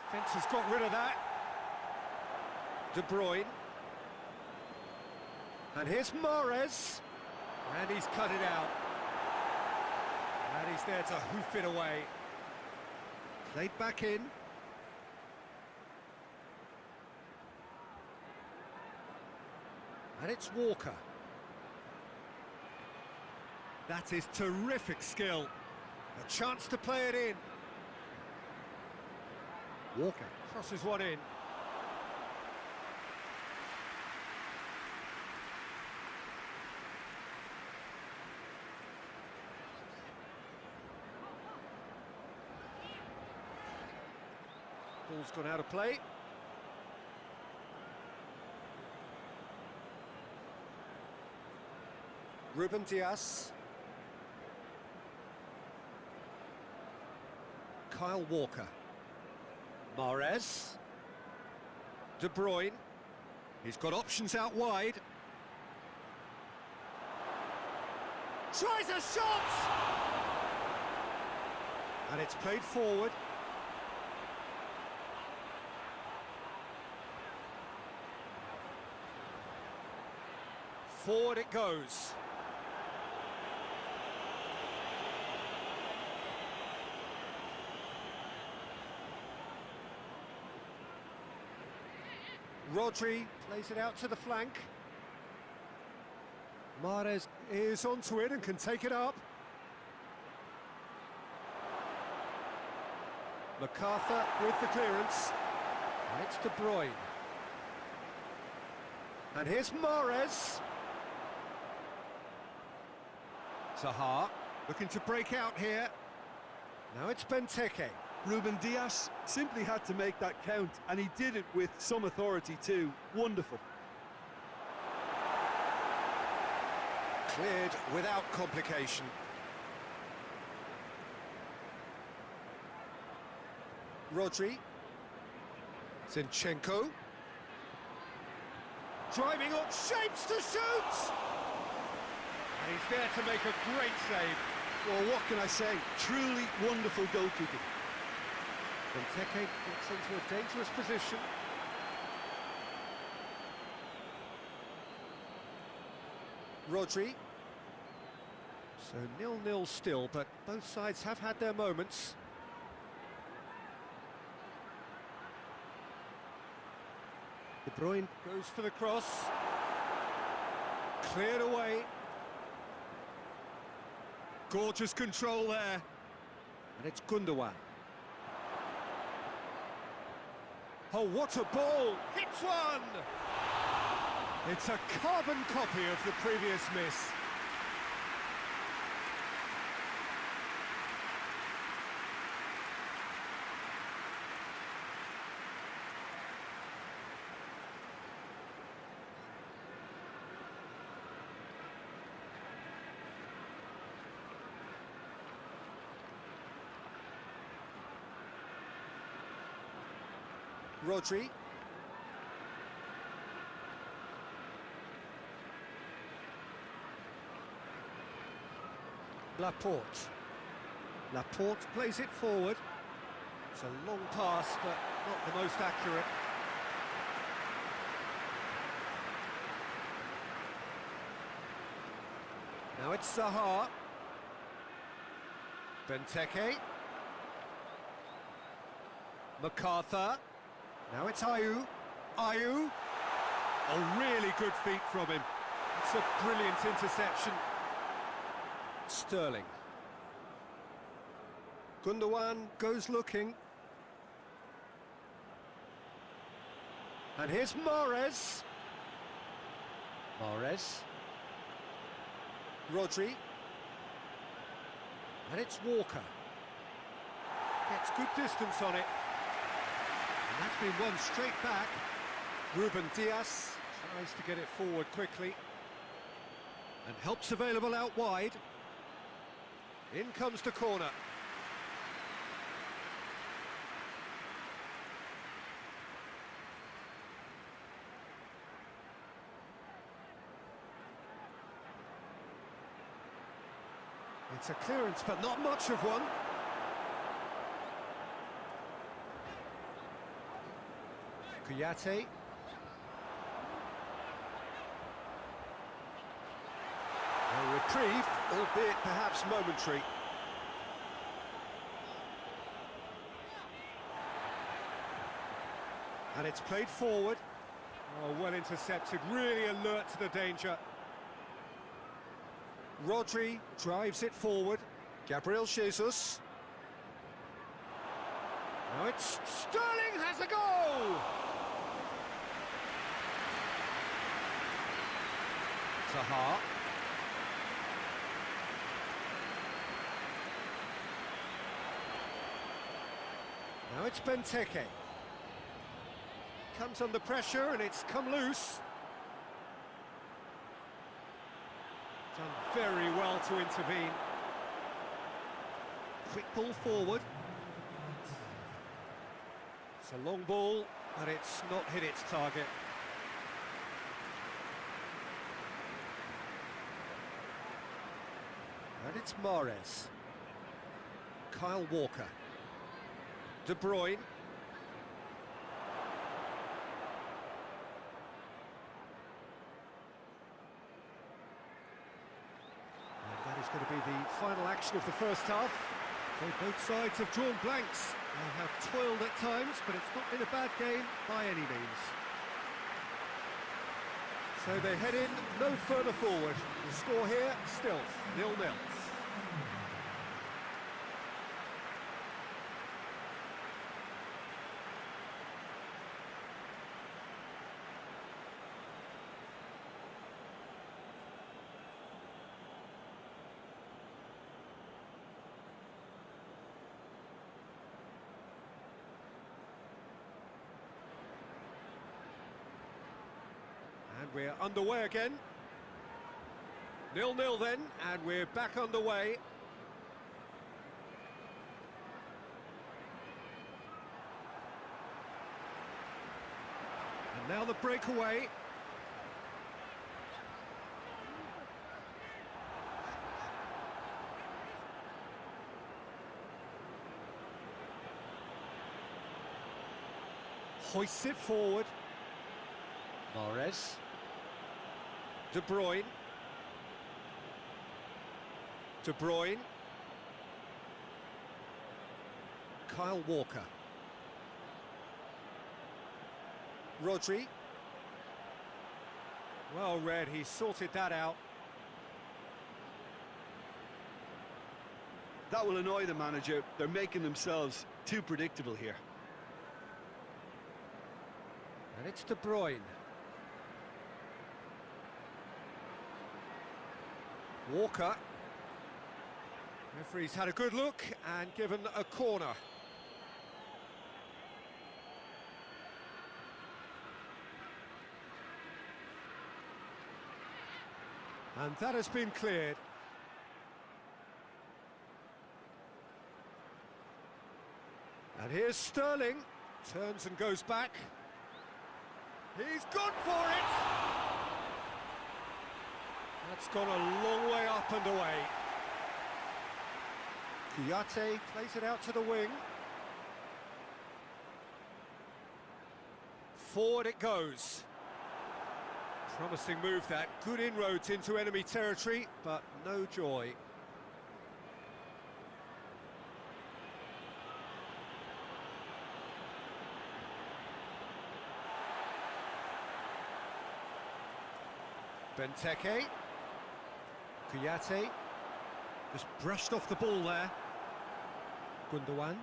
Defence has got rid of that. De Bruyne. And here's Mahrez. And he's cut it out. And he's there to hoof it away. Played back in. And it's Walker. That is terrific skill. A chance to play it in. Walker crosses one in. Ball's gone out of play. Ruben Dias. Kyle Walker. Mahrez. De Bruyne. He's got options out wide. Tries a shot! And it's played forward. Forward it goes. Rodri plays it out to the flank. Mahrez is onto it and can take it up. MacArthur with the clearance. And it's De Bruyne. And here's Mahrez. Zaha looking to break out here. Now it's Benteke. Ruben Dias simply had to make that count, and he did it with some authority too. Wonderful. Cleared without complication. Rodri. Zinchenko. Driving up, shapes to shoot! And he's there to make a great save. Well, what can I say? Truly wonderful goalkeeping. Benteke gets into a dangerous position. Rodri. So 0-0 still, but both sides have had their moments. De Bruyne goes for the cross. Cleared away. Gorgeous control there. And it's Gundogan. Oh, what a ball! Hits one! It's a carbon copy of the previous miss. Rodri. Laporte. Laporte plays it forward. It's a long pass, but not the most accurate. Now it's Zaha. Benteke. MacArthur. Now it's Ayew. Ayew. A really good feat from him. It's a brilliant interception. Sterling. Gundogan goes looking. And here's Mahrez. Mahrez. Rodri. And it's Walker. Gets good distance on it. And that's been won straight back. Ruben Dias tries to get it forward quickly. And help's available out wide. In comes the corner. It's a clearance, but not much of one. Kouyaté. A reprieve, albeit perhaps momentary. And it's played forward. Oh, well intercepted, really alert to the danger. Rodri drives it forward. Gabriel Jesus. Now it's Sterling has a goal! Zaha. Now it's Benteke. Comes under pressure and it's come loose. Done very well to intervene. Quick ball forward. It's a long ball, but it's not hit its target. And it's Mahrez. Kyle Walker. De Bruyne. That is going to be the final action of the first half. So both sides have drawn blanks. They have toiled at times, but it's not been a bad game by any means. So they head in no further forward. The score here still 0-0. And we're underway again. 0-0 then, and we're back underway. And now the breakaway. Hoists it forward. Mahrez. De Bruyne. De Bruyne. Kyle Walker. Rodri. Well read, he sorted that out. That will annoy the manager. They're making themselves too predictable here. And it's De Bruyne. Walker. Referee's had a good look and given a corner. And that has been cleared. And here's Sterling. Turns and goes back. He's gone for it! That's gone a long way up and away. KIOXIA plays it out to the wing. Forward it goes. Promising move that. Good inroads into enemy territory, but no joy. Benteke. KIOXIA just brushed off the ball there. Gundogan.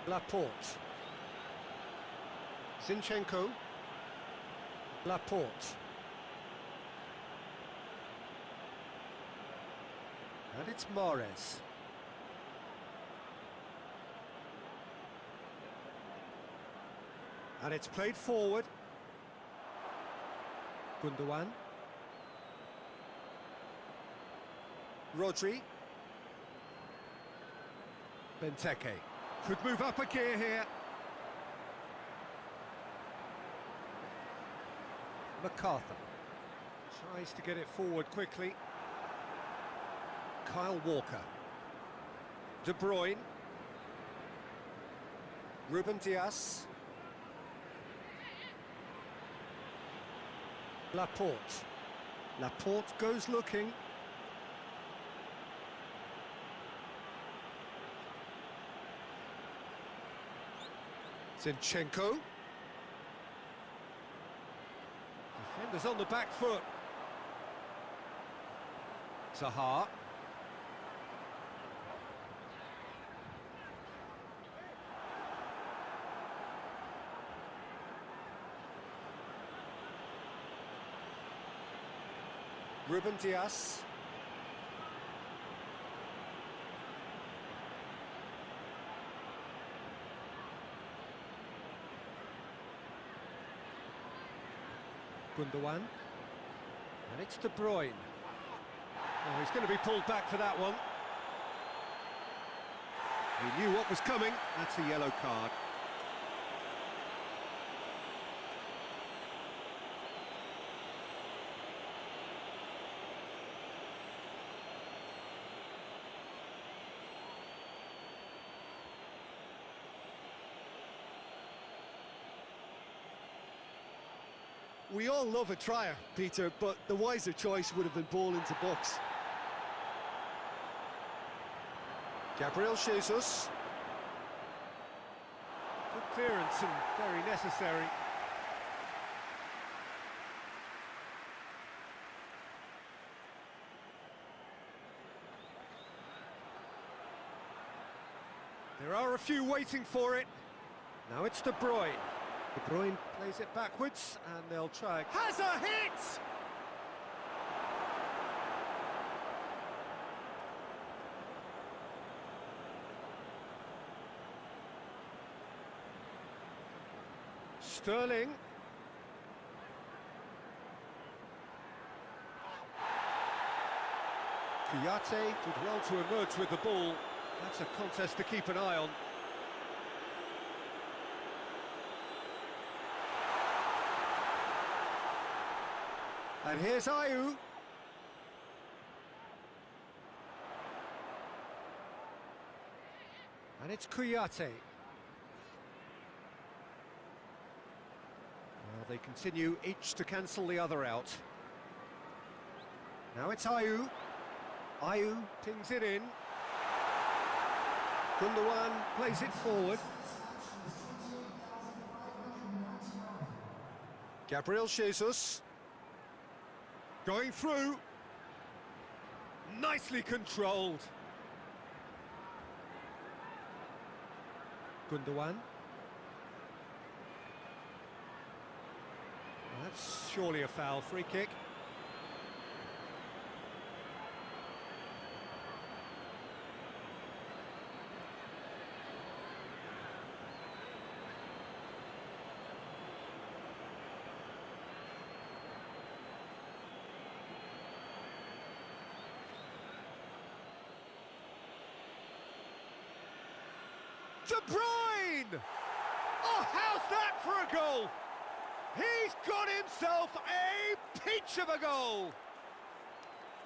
Laporte. Zinchenko. Laporte. And it's Mahrez. And it's played forward. Gundogan. Rodri. Benteke. Could move up a gear here. MacArthur. Tries to get it forward quickly. Kyle Walker. De Bruyne. Ruben Dias. Laporte. Laporte goes looking. Zinchenko. Defenders on the back foot. Zaha. Ruben Dias. Gundogan. And it's De Bruyne. Oh, he's going to be pulled back for that one. He knew what was coming. That's a yellow card. We all love a trier, Peter, but the wiser choice would have been ball into box. Gabriel Jesus. Good clearance and very necessary. There are a few waiting for it. Now it's De Bruyne. De Bruyne plays it backwards, and they'll try. Has a hit! Sterling. KIOXIA did well to emerge with the ball. That's a contest to keep an eye on. And here's Ayew. And it's KIOXIA. Well, they continue each to cancel the other out. Now it's Ayew. Ayew tings it in. Gundogan plays it forward. Gabriel Jesus. Going through. Nicely controlled. Gundogan. Well, that's surely a foul. Free kick. De Bruyne! Oh, how's that for a goal? He's got himself a peach of a goal!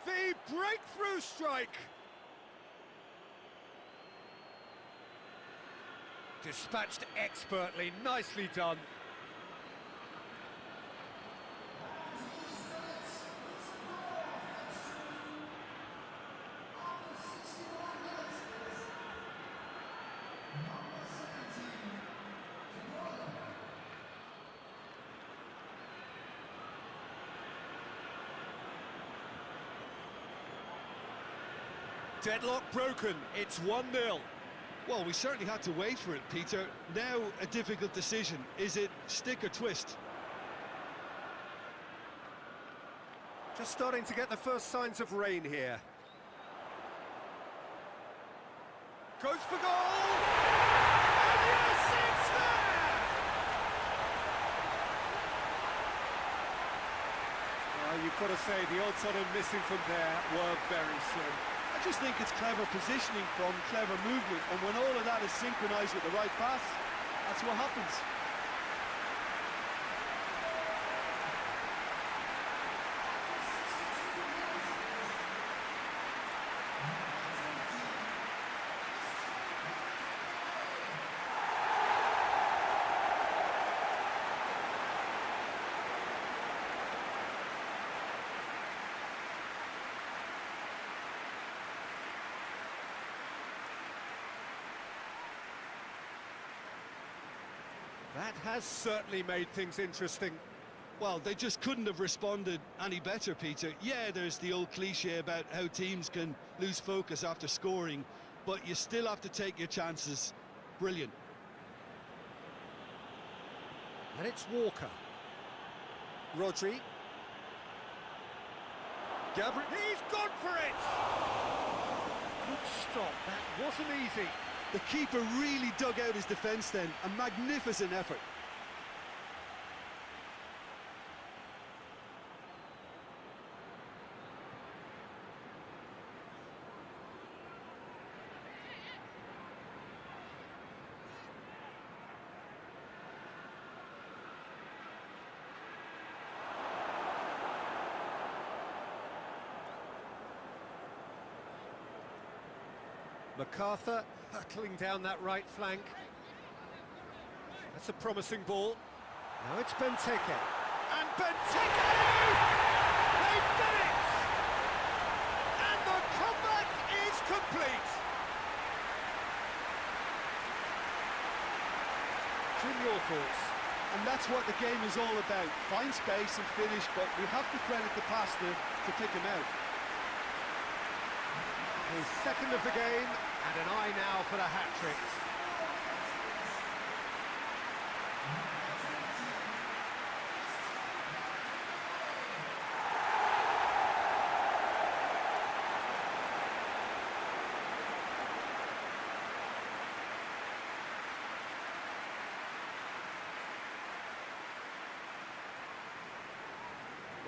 The breakthrough strike! Dispatched expertly, nicely done. Deadlock broken, it's 1-0. Well, we certainly had to wait for it, Peter. Now a difficult decision. Is it stick or twist? Just starting to get the first signs of rain here. Goes for goal! And yes, it's there! Well, you've got to say the odds on him missing from there were very slim. I just think it's clever positioning from clever movement, and when all of that is synchronised with the right pass, that's what happens. That has certainly made things interesting. Well, they just couldn't have responded any better, Peter. Yeah, there's the old cliche about how teams can lose focus after scoring, but you still have to take your chances. Brilliant. And it's Walker. Rodri. Gabriel, he's gone for it! Good stop, that wasn't easy. The keeper really dug out his defence then, a magnificent effort. MacArthur hurtling down that right flank. That's a promising ball. Now it's Benteke. And Benteke! They've done it! And the comeback is complete! Jim, your thoughts? And that's what the game is all about. Find space and finish, but we have to credit the passer to pick him out. His second of the game, and an eye now for the hat-trick.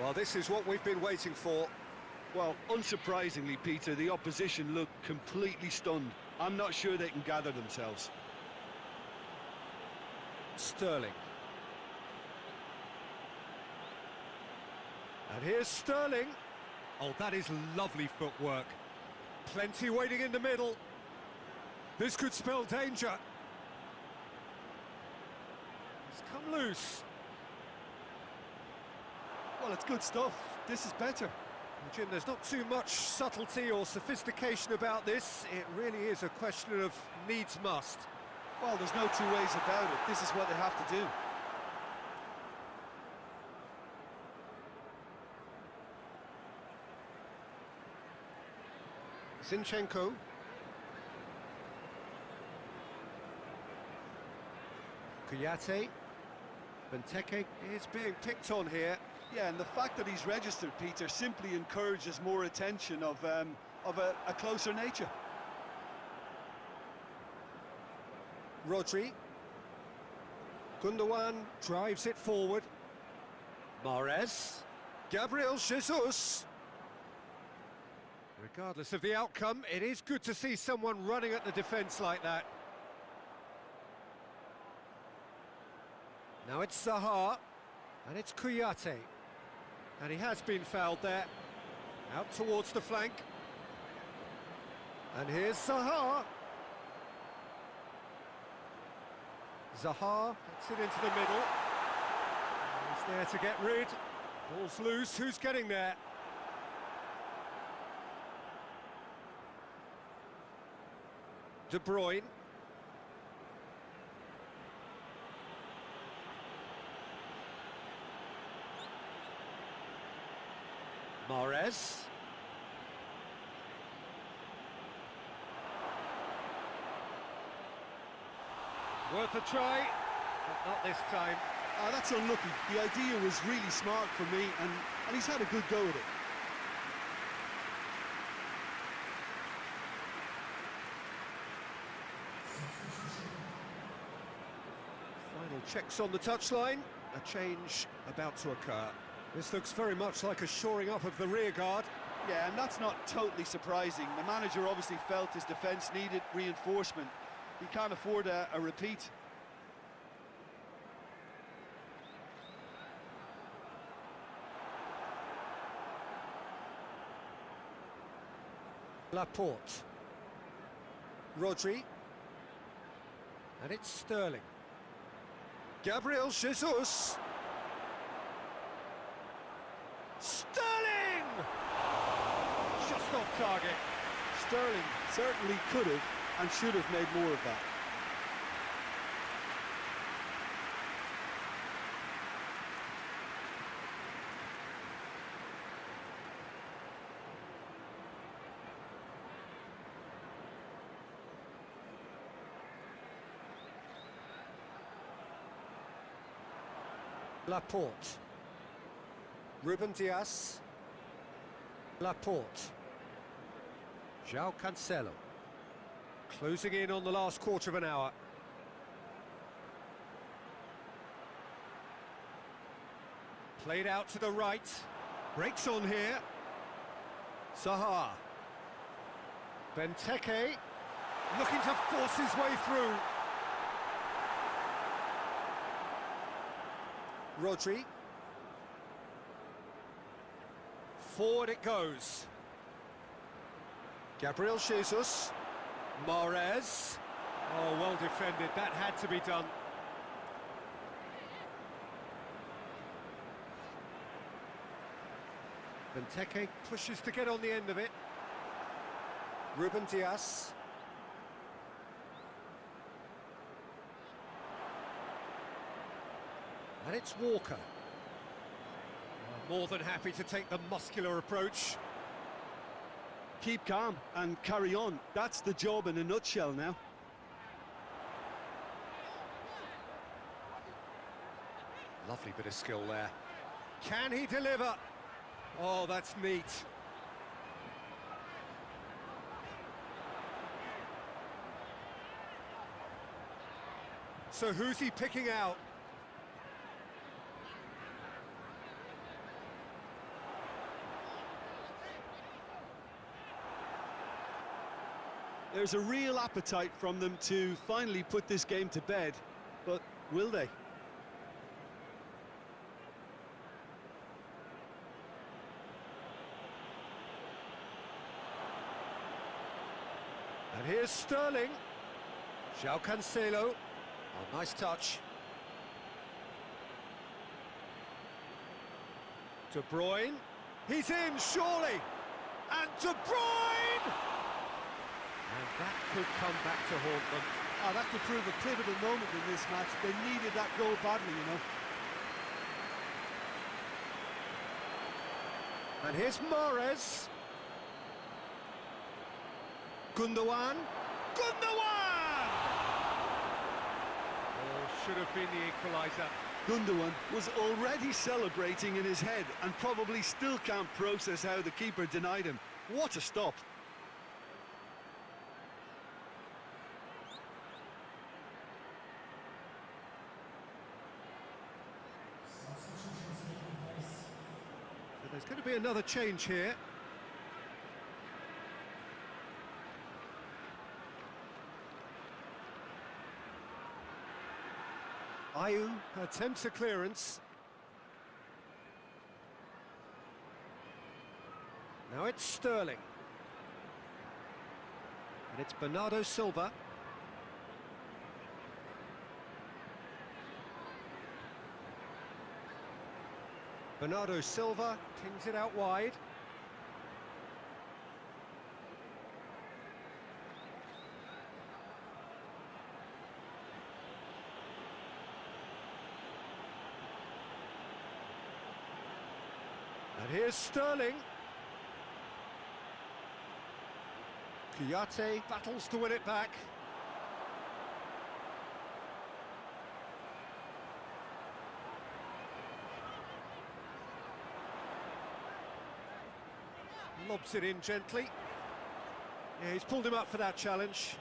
Well, this is what we've been waiting for. Well, unsurprisingly, Peter, the opposition look completely stunned. I'm not sure they can gather themselves. Sterling. And here's Sterling. Oh, that is lovely footwork. Plenty waiting in the middle. This could spell danger. It's come loose. Well, it's good stuff. This is better. Jim, there's not too much subtlety or sophistication about this. It really is a question of needs must. Well, there's no two ways about it. This is what they have to do. Zinchenko. Kouyaté. Benteke is being picked on here. Yeah, and the fact that he's registered, Peter, simply encourages more attention of a closer nature. Rodri. Gundogan drives it forward. Mahrez. Gabriel Jesus. Regardless of the outcome, it is good to see someone running at the defence like that. Now it's Zaha, and it's Kouyaté. And he has been fouled there. Out towards the flank. And here's Zaha. Zaha gets it into the middle. He's there to get rid. Ball's loose, who's getting there? De Bruyne. Mahrez. Worth a try, but not this time. That's unlucky. The idea was really smart for me, and he's had a good go at it. Final checks on the touchline. A change about to occur. This looks very much like a shoring up of the rear guard. Yeah, and that's not totally surprising. The manager obviously felt his defence needed reinforcement. He can't afford a repeat. Laporte. Rodri. And it's Sterling. Gabriel Jesus. Sterling! Just off target. Sterling certainly could have and should have made more of that. Laporte. Ruben Dias. Laporte. João Cancelo. Closing in on the last quarter of an hour. Played out to the right. Breaks on here. Zaha. Benteke. Looking to force his way through. Rodri. Forward it goes. Gabriel Jesus. Mahrez. Oh, well defended. That had to be done. Benteke pushes to get on the end of it. Ruben Dias. And it's Walker. More than happy to take the muscular approach. Keep calm and carry on. That's the job in a nutshell now. Lovely bit of skill there. Can he deliver? Oh, that's neat. So who's he picking out? There's a real appetite from them to finally put this game to bed, but will they? And here's Sterling. João Cancelo. Oh, nice touch. De Bruyne. He's in, surely. And De Bruyne! And that could come back to haunt them. Oh, that could prove a pivotal moment in this match. They needed that goal badly, you know. And here's Mahrez. Gundogan. Gundogan! Oh, should have been the equaliser. Gundogan was already celebrating in his head and probably still can't process how the keeper denied him. What a stop. So there's going to be another change here. Ayew attempts a clearance. Now it's Sterling. And it's Bernardo Silva. Bernardo Silva pings it out wide. And here's Sterling. KIOXIA battles to win it back. Lobs it in gently. Yeah, he's pulled him up for that challenge.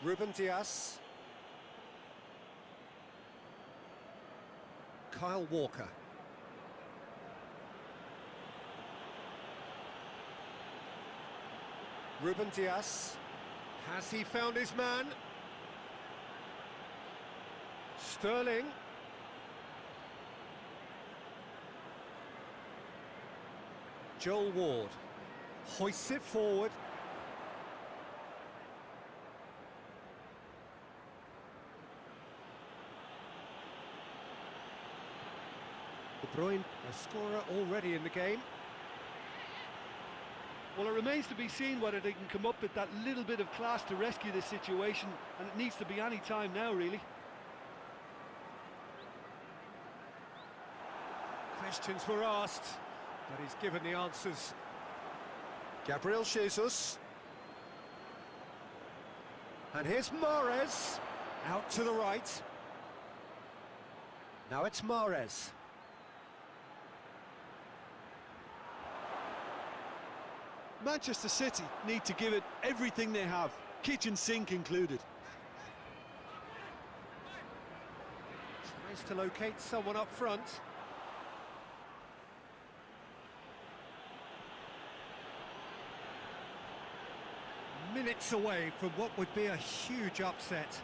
Ruben Dias. Kyle Walker. Ruben Dias. Has he found his man? Sterling. Joel Ward. Hoists it forward. De Bruyne, a scorer already in the game. Well, it remains to be seen whether they can come up with that little bit of class to rescue this situation, and it needs to be any time now, really. Questions were asked, but he's given the answers. Gabriel Jesus. And here's Mahrez, out to the right. Now it's Mahrez. Manchester City need to give it everything they have, kitchen sink included. Tries to locate someone up front. Minutes away from what would be a huge upset.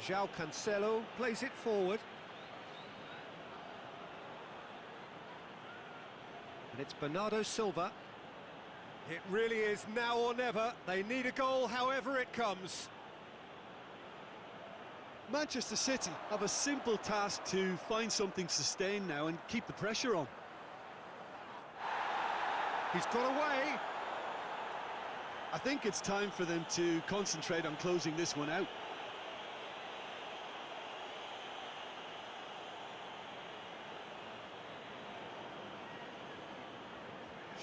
João Cancelo plays it forward. And it's Bernardo Silva. It really is now or never. They need a goal, however it comes. Manchester City have a simple task to find something sustained now and keep the pressure on. He's got away. I think it's time for them to concentrate on closing this one out.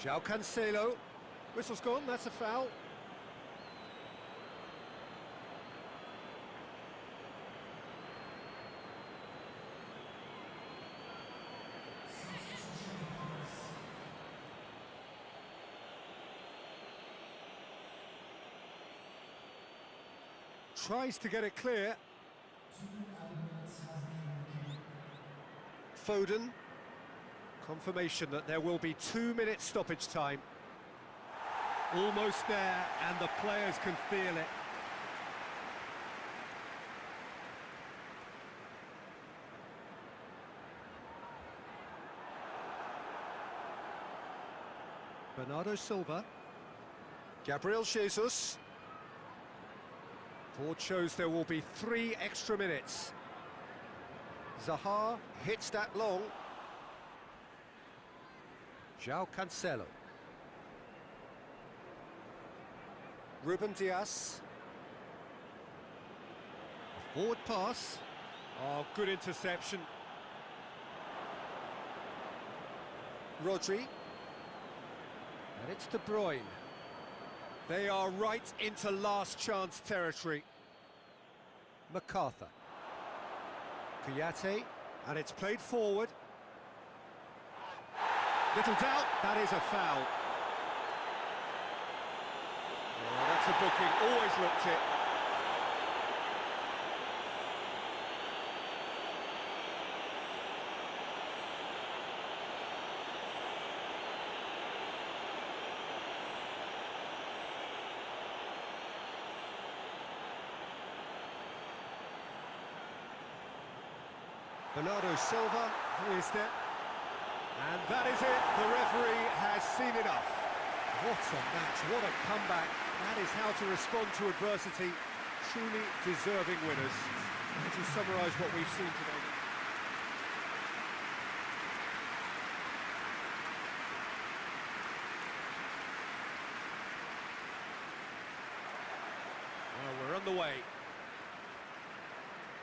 João Cancelo. Whistle's gone, that's a foul. Tries to get it clear. Foden. Confirmation that there will be 2 minutes stoppage time. Almost there, and the players can feel it. Bernardo Silva. Gabriel Jesus. Board shows there will be 3 extra minutes. Zaha hits that long. João Cancelo. Ruben Dias. A forward pass. Oh, good interception. Rodri. And it's De Bruyne. They are right into last chance territory. MacArthur. Kouyaté, and it's played forward. Little doubt, that is a foul. Oh, that's a booking, always looked it. Bernardo Silva, who is there? And that is it, the referee has seen enough. What a match, what a comeback. That is how to respond to adversity. Truly deserving winners. How would you summarise what we've seen today? Well, we're on the way.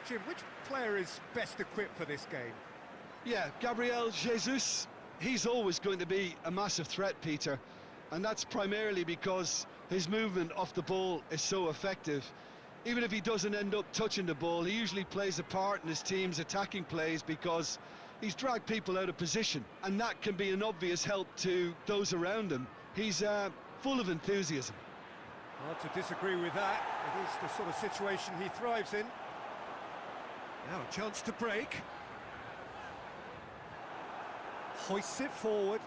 Jim, which player is best equipped for this game? Yeah, Gabriel Jesus, he's always going to be a massive threat, Peter, and that's primarily because his movement off the ball is so effective. Even if he doesn't end up touching the ball, he usually plays a part in his team's attacking plays because he's dragged people out of position, and that can be an obvious help to those around him. He's full of enthusiasm. Hard to disagree with that. It is the sort of situation he thrives in. Now a chance to break. Hoists it forward.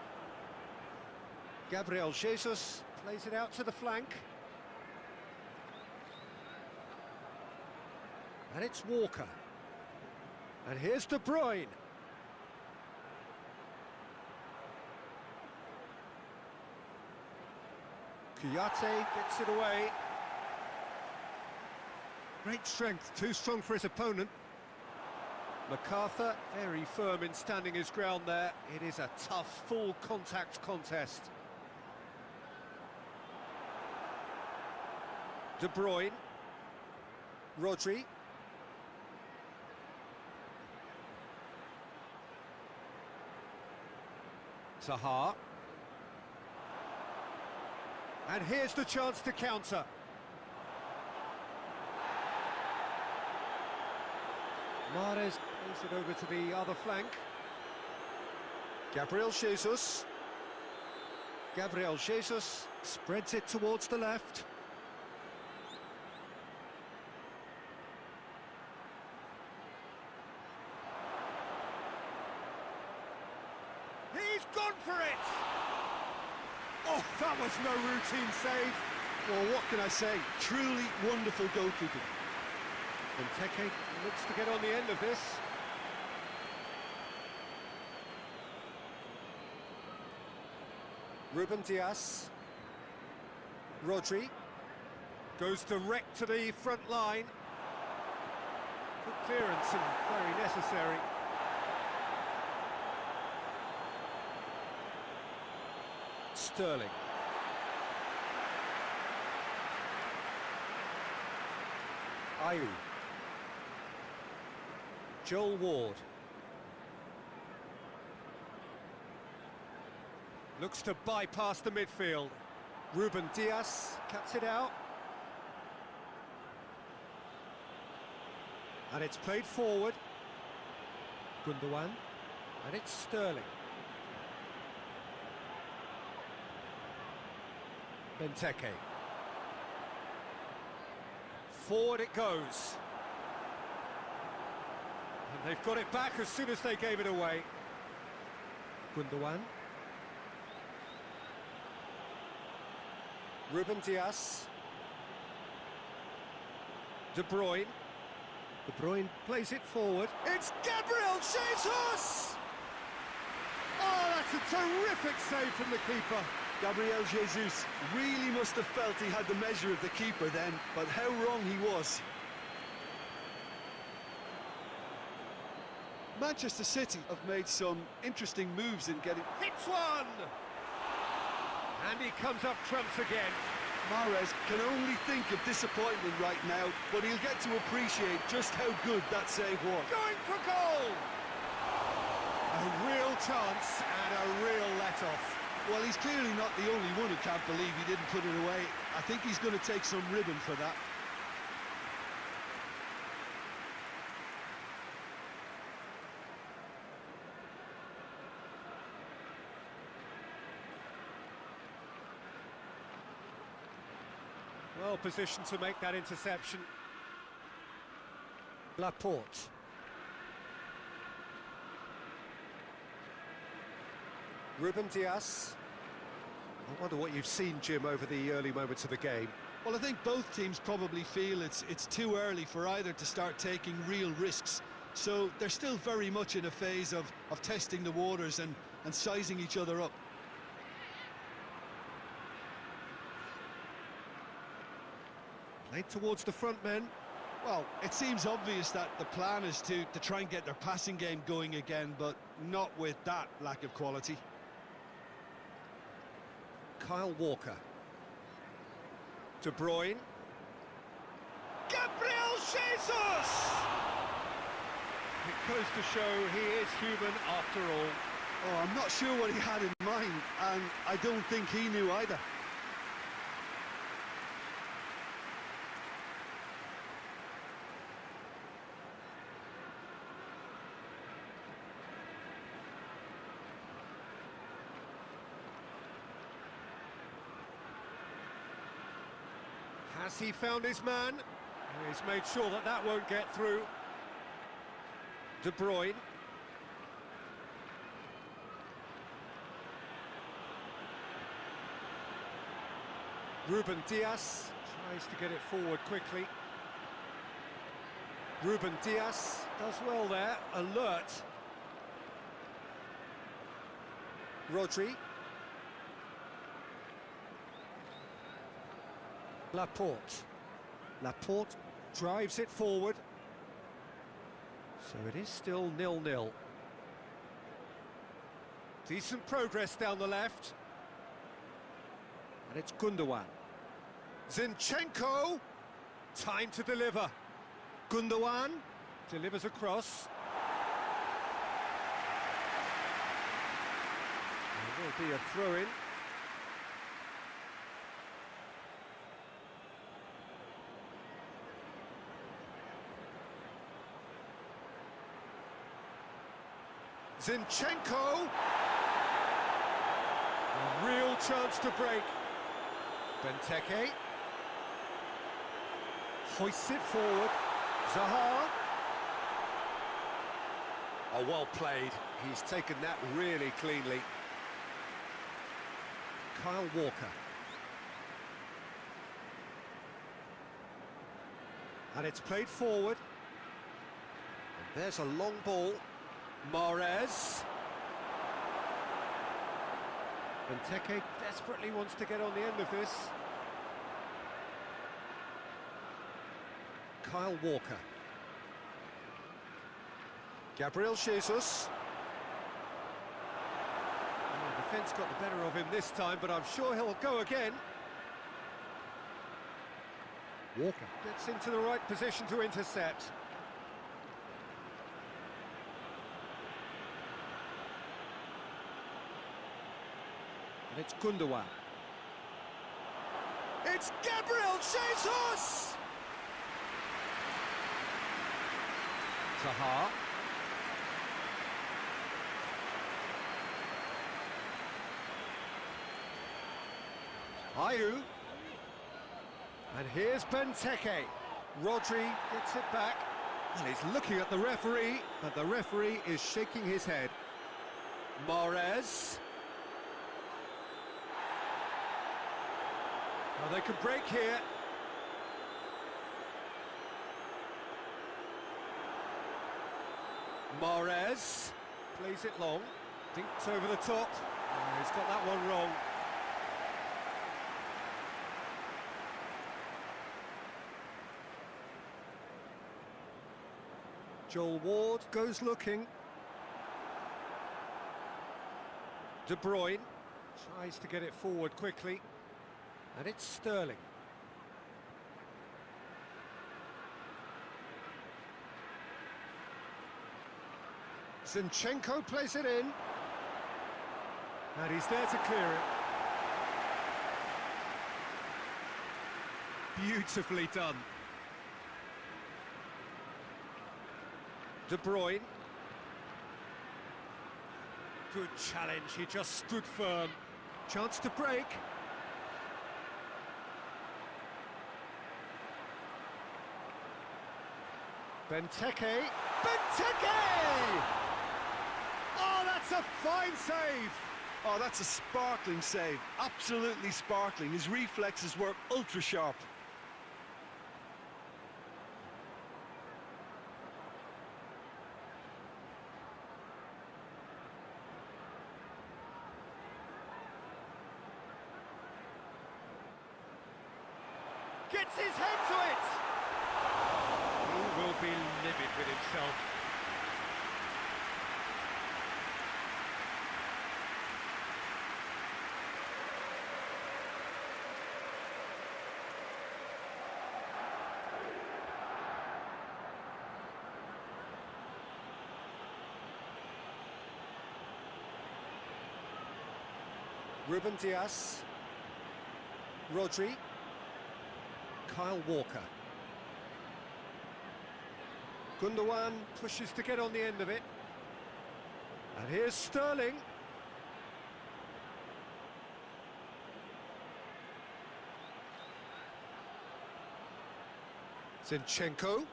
Gabriel Jesus plays it out to the flank. And it's Walker. And here's De Bruyne. Kouyaté gets it away. Great strength, too strong for his opponent. MacArthur, very firm in standing his ground there. It is a tough, full contact contest. De Bruyne. Rodri. Zaha. And here's the chance to counter. Mahrez plays it over to the other flank. Gabriel Jesus. Gabriel Jesus spreads it towards the left. He's gone for it! Oh, that was no routine save. Well, what can I say? Truly wonderful goalkeeping. Benteke looks to get on the end of this. Ruben Dias. Rodri goes direct to the front line. Good clearance and very necessary. Sterling. Ayew. Joel Ward. Looks to bypass the midfield. Ruben Dias cuts it out. And it's played forward. Gundogan. And it's Sterling. Benteke. Forward it goes. And they've got it back as soon as they gave it away. Gundogan. Ruben Dias. De Bruyne. De Bruyne plays it forward. It's Gabriel Jesus! Oh, that's a terrific save from the keeper. Gabriel Jesus really must have felt he had the measure of the keeper then, but how wrong he was. Manchester City have made some interesting moves in getting... Hits one! And he comes up trumps again. Mahrez can only think of disappointment right now, but he'll get to appreciate just how good that save was. Going for goal! A real chance and a real let-off. Well, he's clearly not the only one who can't believe he didn't put it away. I think he's going to take some ribbon for that. Well positioned to make that interception. Laporte. Ruben Dias. I wonder what you've seen, Jim, over the early moments of the game. Well, I think both teams probably feel it's too early for either to start taking real risks. So they're still very much in a phase of testing the waters and sizing each other up. Played towards the front men. Well, it seems obvious that the plan is to try and get their passing game going again, but not with that lack of quality. Kyle Walker. De Bruyne. Gabriel Jesus! It goes to show he is human after all. Oh, I'm not sure what he had in mind, and I don't think he knew either. Has he found his man? He's made sure that that won't get through. De Bruyne. Ruben Dias tries to get it forward quickly. Ruben Dias does well there, alert. Rodri. Laporte. Laporte drives it forward. So it is still 0-0. Decent progress down the left. And it's Gundogan. Zinchenko. Time to deliver. Gundogan delivers across. Will be a throw-in. Zinchenko! A real chance to break. Benteke. Hoists it forward. Zaha. Oh, well played. He's taken that really cleanly. Kyle Walker. And it's played forward. And there's a long ball. Mahrez. Benteke desperately wants to get on the end of this. Kyle Walker. Gabriel Jesus. Oh, the defence got the better of him this time, but I'm sure he'll go again. Walker gets into the right position to intercept. And it's Gundogan. It's Gabriel Jesus! Zaha. Ayew. And here's Benteke. Rodri gets it back. And he's looking at the referee, but the referee is shaking his head. Mahrez. Well, they could break here. Mahrez plays it long, dinked over the top. Oh, he's got that one wrong. Joel Ward goes looking. De Bruyne tries to get it forward quickly. And it's Sterling. Zinchenko plays it in. And he's there to clear it. Beautifully done. De Bruyne. Good challenge, he just stood firm. Chance to break. Benteke. Benteke! Oh, that's a fine save! Oh, that's a sparkling save. Absolutely sparkling. His reflexes were ultra sharp. Gets his head to it! He will be livid with himself. Ruben Dias. Rodri. Kyle Walker. Gundogan pushes to get on the end of it. And here's Sterling. Zinchenko.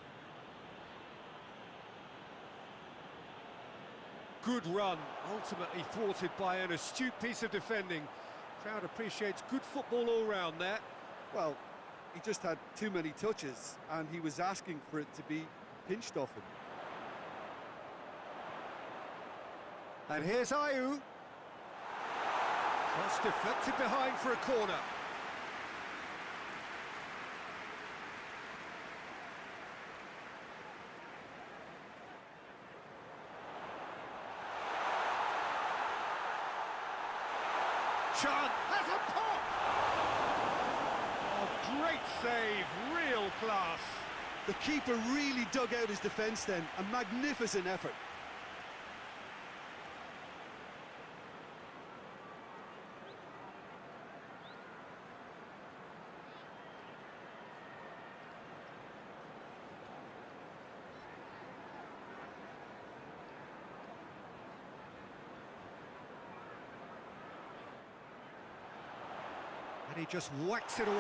Good run, ultimately thwarted by an astute piece of defending. Crowd appreciates good football all round there. Well, he just had too many touches, and he was asking for it to be pinched off him. And here's Ayew. Cross deflected behind for a corner. Chan has a pop! Oh, great save, real class. The keeper really dug out his defence then. A magnificent effort. And he just whacks it away.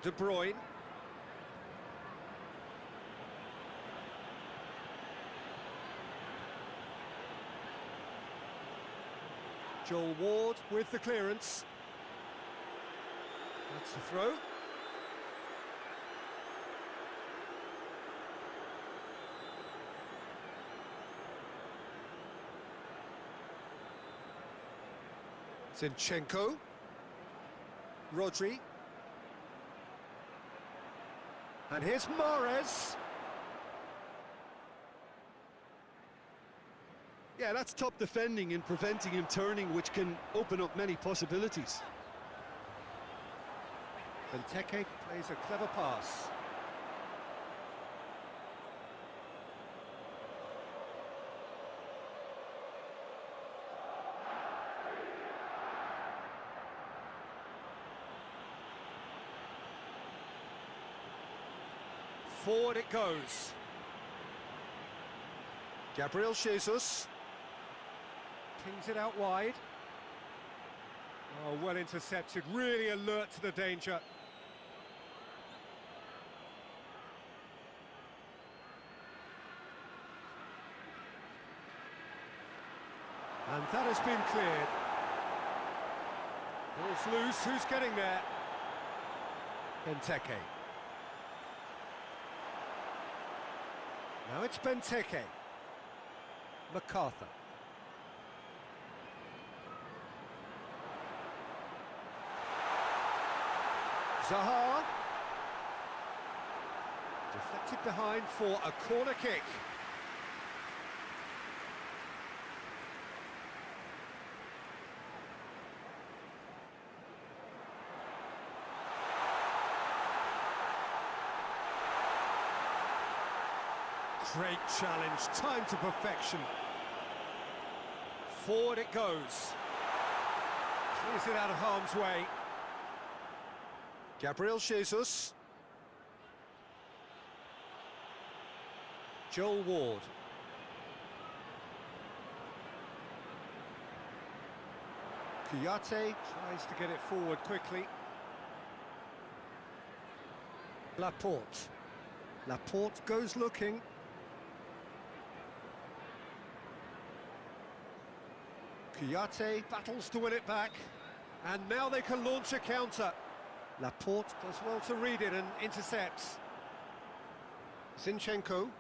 De Bruyne. Joel Ward with the clearance. That's the throw. Zinchenko. Rodri. And here's Mahrez. Yeah, that's top defending and preventing him turning, which can open up many possibilities. Benteke plays a clever pass. Forward it goes. Gabriel Jesus. Pings it out wide. Oh, well intercepted, really alert to the danger. And that has been cleared. Ball's loose, who's getting there? Benteke. Now it's Benteke. MacArthur. Zaha. Deflected behind for a corner kick. Great challenge, time to perfection. Forward it goes. Clears it out of harm's way. Gabriel Jesus. Joel Ward. KIOXIA tries to get it forward quickly. Laporte. Laporte goes looking. KIOXIA battles to win it back. And now they can launch a counter. Laporte does well to read it and intercepts. Zinchenko.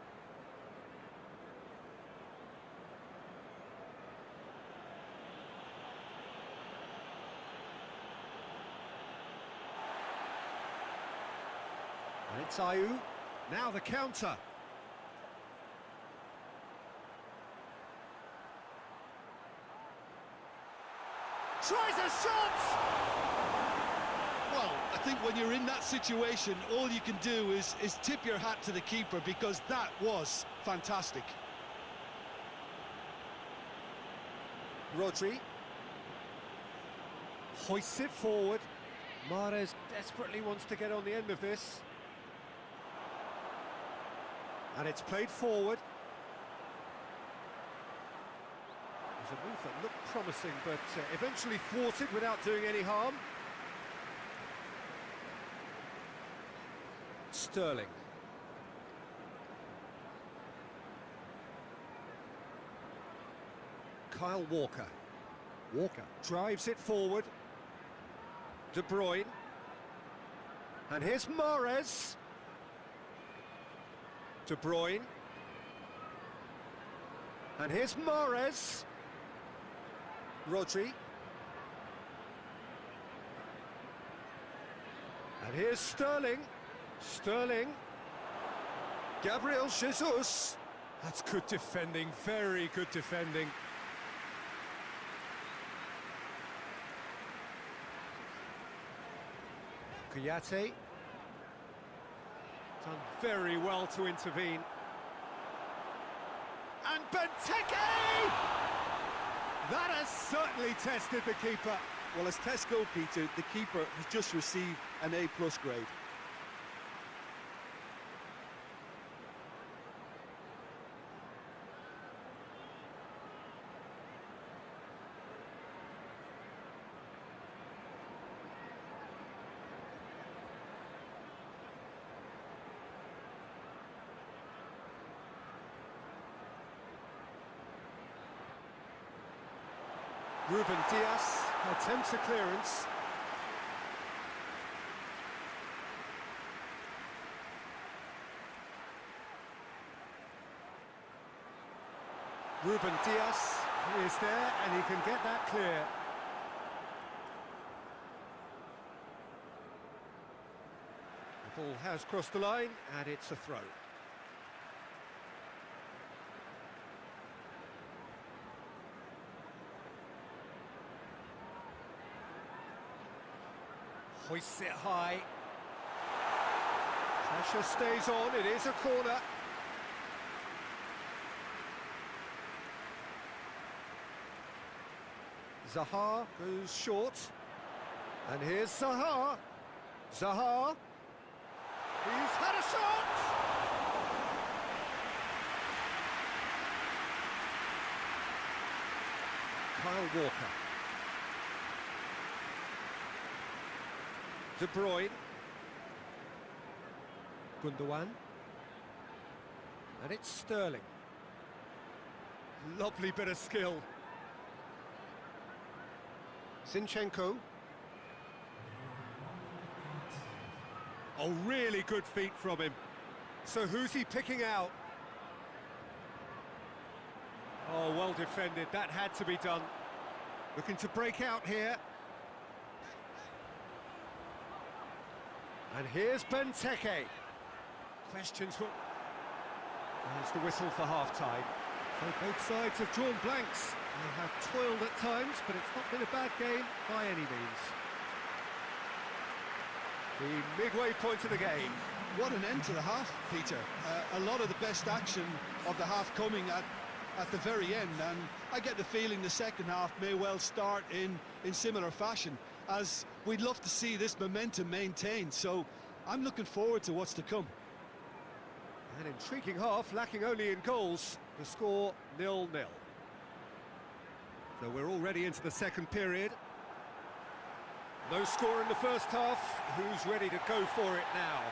And it's Ayew. Now the counter. Tries a shot! Well, I think when you're in that situation, all you can do is tip your hat to the keeper, because that was fantastic. Rodri. Hoists it forward. Mahrez desperately wants to get on the end of this. And it's played forward. It was a move that looked promising, but eventually thwarted without doing any harm. Sterling. Kyle Walker. Walker drives it forward. De Bruyne. And here's Mahrez. De Bruyne. And here's Mahrez. Rodri. And here's Sterling. Sterling. Gabriel Jesus. That's good defending, very good defending. KIOXIA. Done very well to intervene. And Benteke! That has certainly tested the keeper. Well, as tests go, Peter, the keeper has just received an A+ grade. Ruben Dias attempts a clearance. Ruben Dias is there and he can get that clear. The ball has crossed the line and it's a throw. Hoists it high. Pressure stays on, it is a corner. Zaha goes short. And here's Zaha. Zaha. He's had a shot! Kyle Walker. De Bruyne. Gundogan. And it's Sterling. Lovely bit of skill. Zinchenko. Oh, really good feet from him. So who's he picking out? Oh, well defended. That had to be done. Looking to break out here. And here's Benteke. Questions. There's the whistle for half-time. So both sides have drawn blanks. They have toiled at times, but it's not been a bad game by any means. The midway point of the game. What an end to the half, Peter. A lot of the best action of the half coming at the very end, and I get the feeling the second half may well start in similar fashion, as we'd love to see this momentum maintained, so I'm looking forward to what's to come. An intriguing half, lacking only in goals. The score 0-0. So we're already into the second period. No score in the first half. Who's ready to go for it now?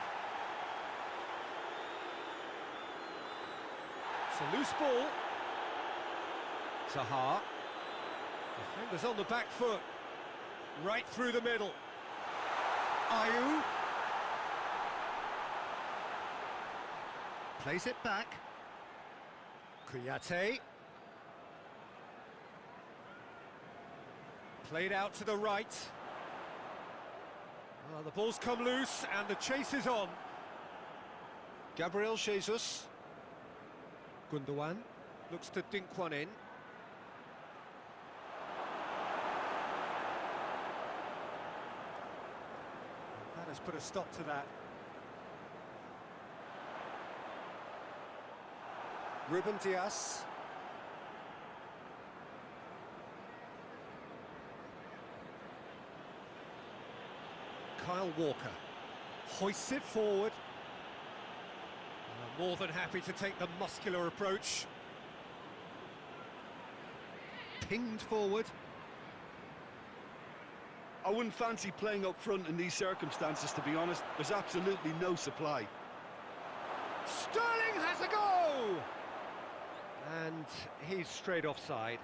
It's a loose ball. Zaha. Defenders on the back foot. Right through the middle. Ayew. Plays it back. Kouyaté. Played out to the right. Well, the ball's come loose and the chase is on. Gabriel Jesus. Gundogan looks to dink one in. That has put a stop to that. Ruben Dias. Kyle Walker hoists it forward. More than happy to take the muscular approach. Pinged forward. I wouldn't fancy playing up front in these circumstances, to be honest. There's absolutely no supply. Sterling has a go! And he's straight offside.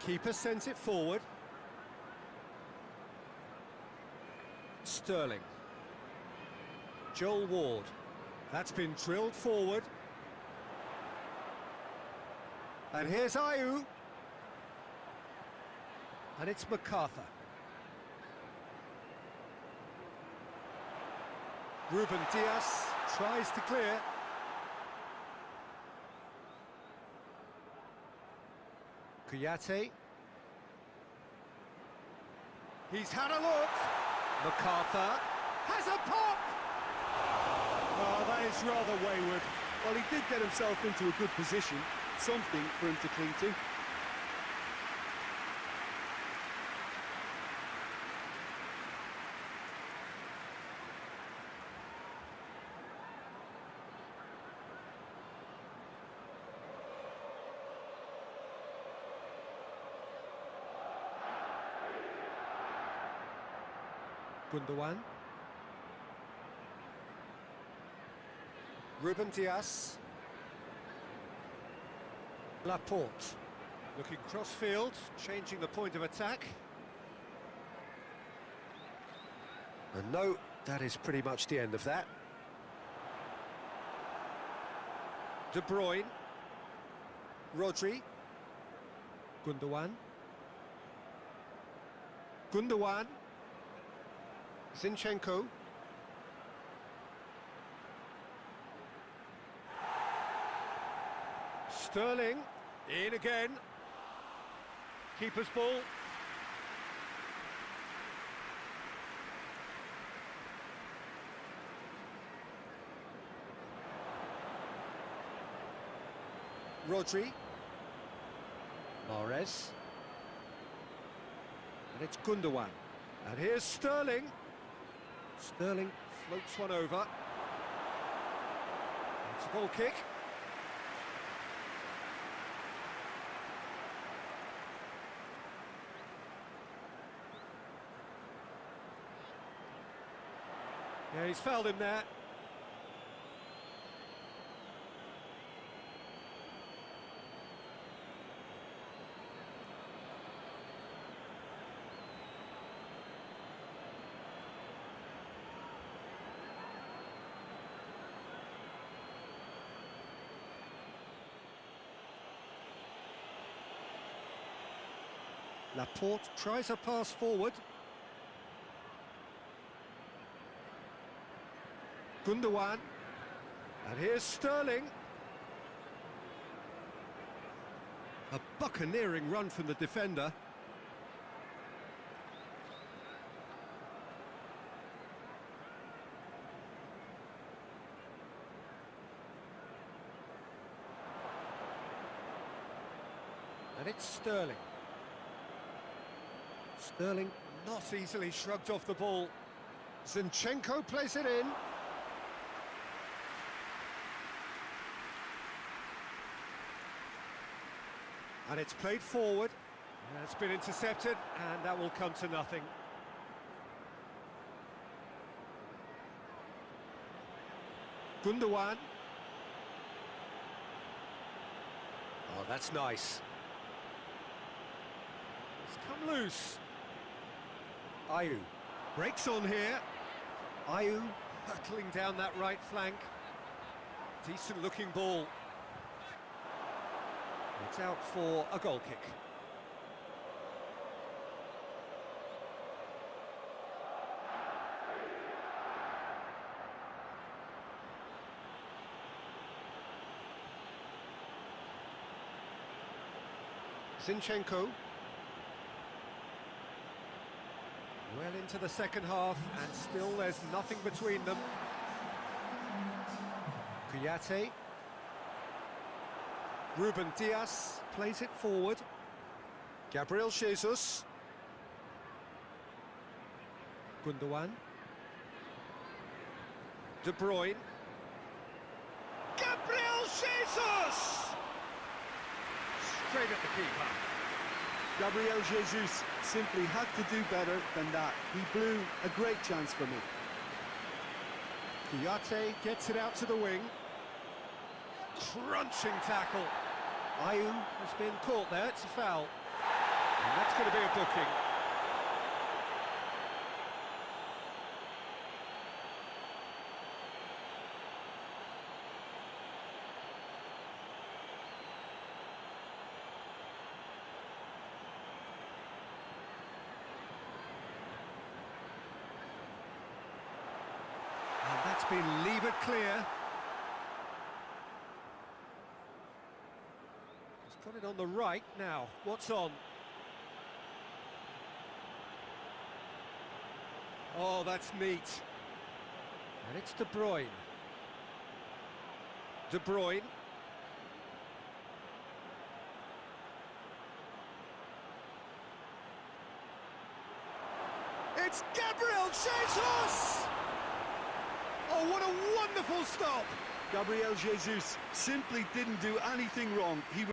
Keeper sends it forward. Sterling. Joel Ward. That's been drilled forward. And here's Ayew. And it's MacArthur. Ruben Dias tries to clear. Kouyaté. He's had a look. MacArthur has a pop! Oh, that is rather wayward. Well, he did get himself into a good position. Something for him to cling to. Gundogan. Ruben Dias. Laporte. Looking cross-field, changing the point of attack. And no, that is pretty much the end of that. De Bruyne. Rodri. Gundogan. Gundogan. Zinchenko. Sterling. In again. Keeper's ball. Rodri. Mahrez. And it's Gundogan. And here's Sterling. Sterling floats one over. It's a goal kick. Yeah, he's fouled him there. Laporte tries a pass forward. Gundogan. And here's Sterling. A buccaneering run from the defender. And it's Sterling. Sterling not easily shrugged off the ball. Zinchenko plays it in. And it's played forward. And it's been intercepted, and that will come to nothing. Gundogan. Oh, that's nice. It's come loose. Ayew breaks on here. Ayew hurtling down that right flank. Decent looking ball. It's out for a goal kick. Zinchenko. Well into the second half, and still there's nothing between them. KIOXIA. Ruben Dias plays it forward. Gabriel Jesus. Gundogan. De Bruyne. Gabriel Jesus! Straight at the keeper. Gabriel Jesus simply had to do better than that. He blew a great chance for me. KIOXIA gets it out to the wing. Crunching tackle. Ayew has been caught there, it's a foul. And that's going to be a booking. And that's been levered clear. Got it on the right now. What's on? Oh, that's neat. And it's De Bruyne. De Bruyne. It's Gabriel Jesus! Oh, what a wonderful stop! Gabriel Jesus simply didn't do anything wrong. He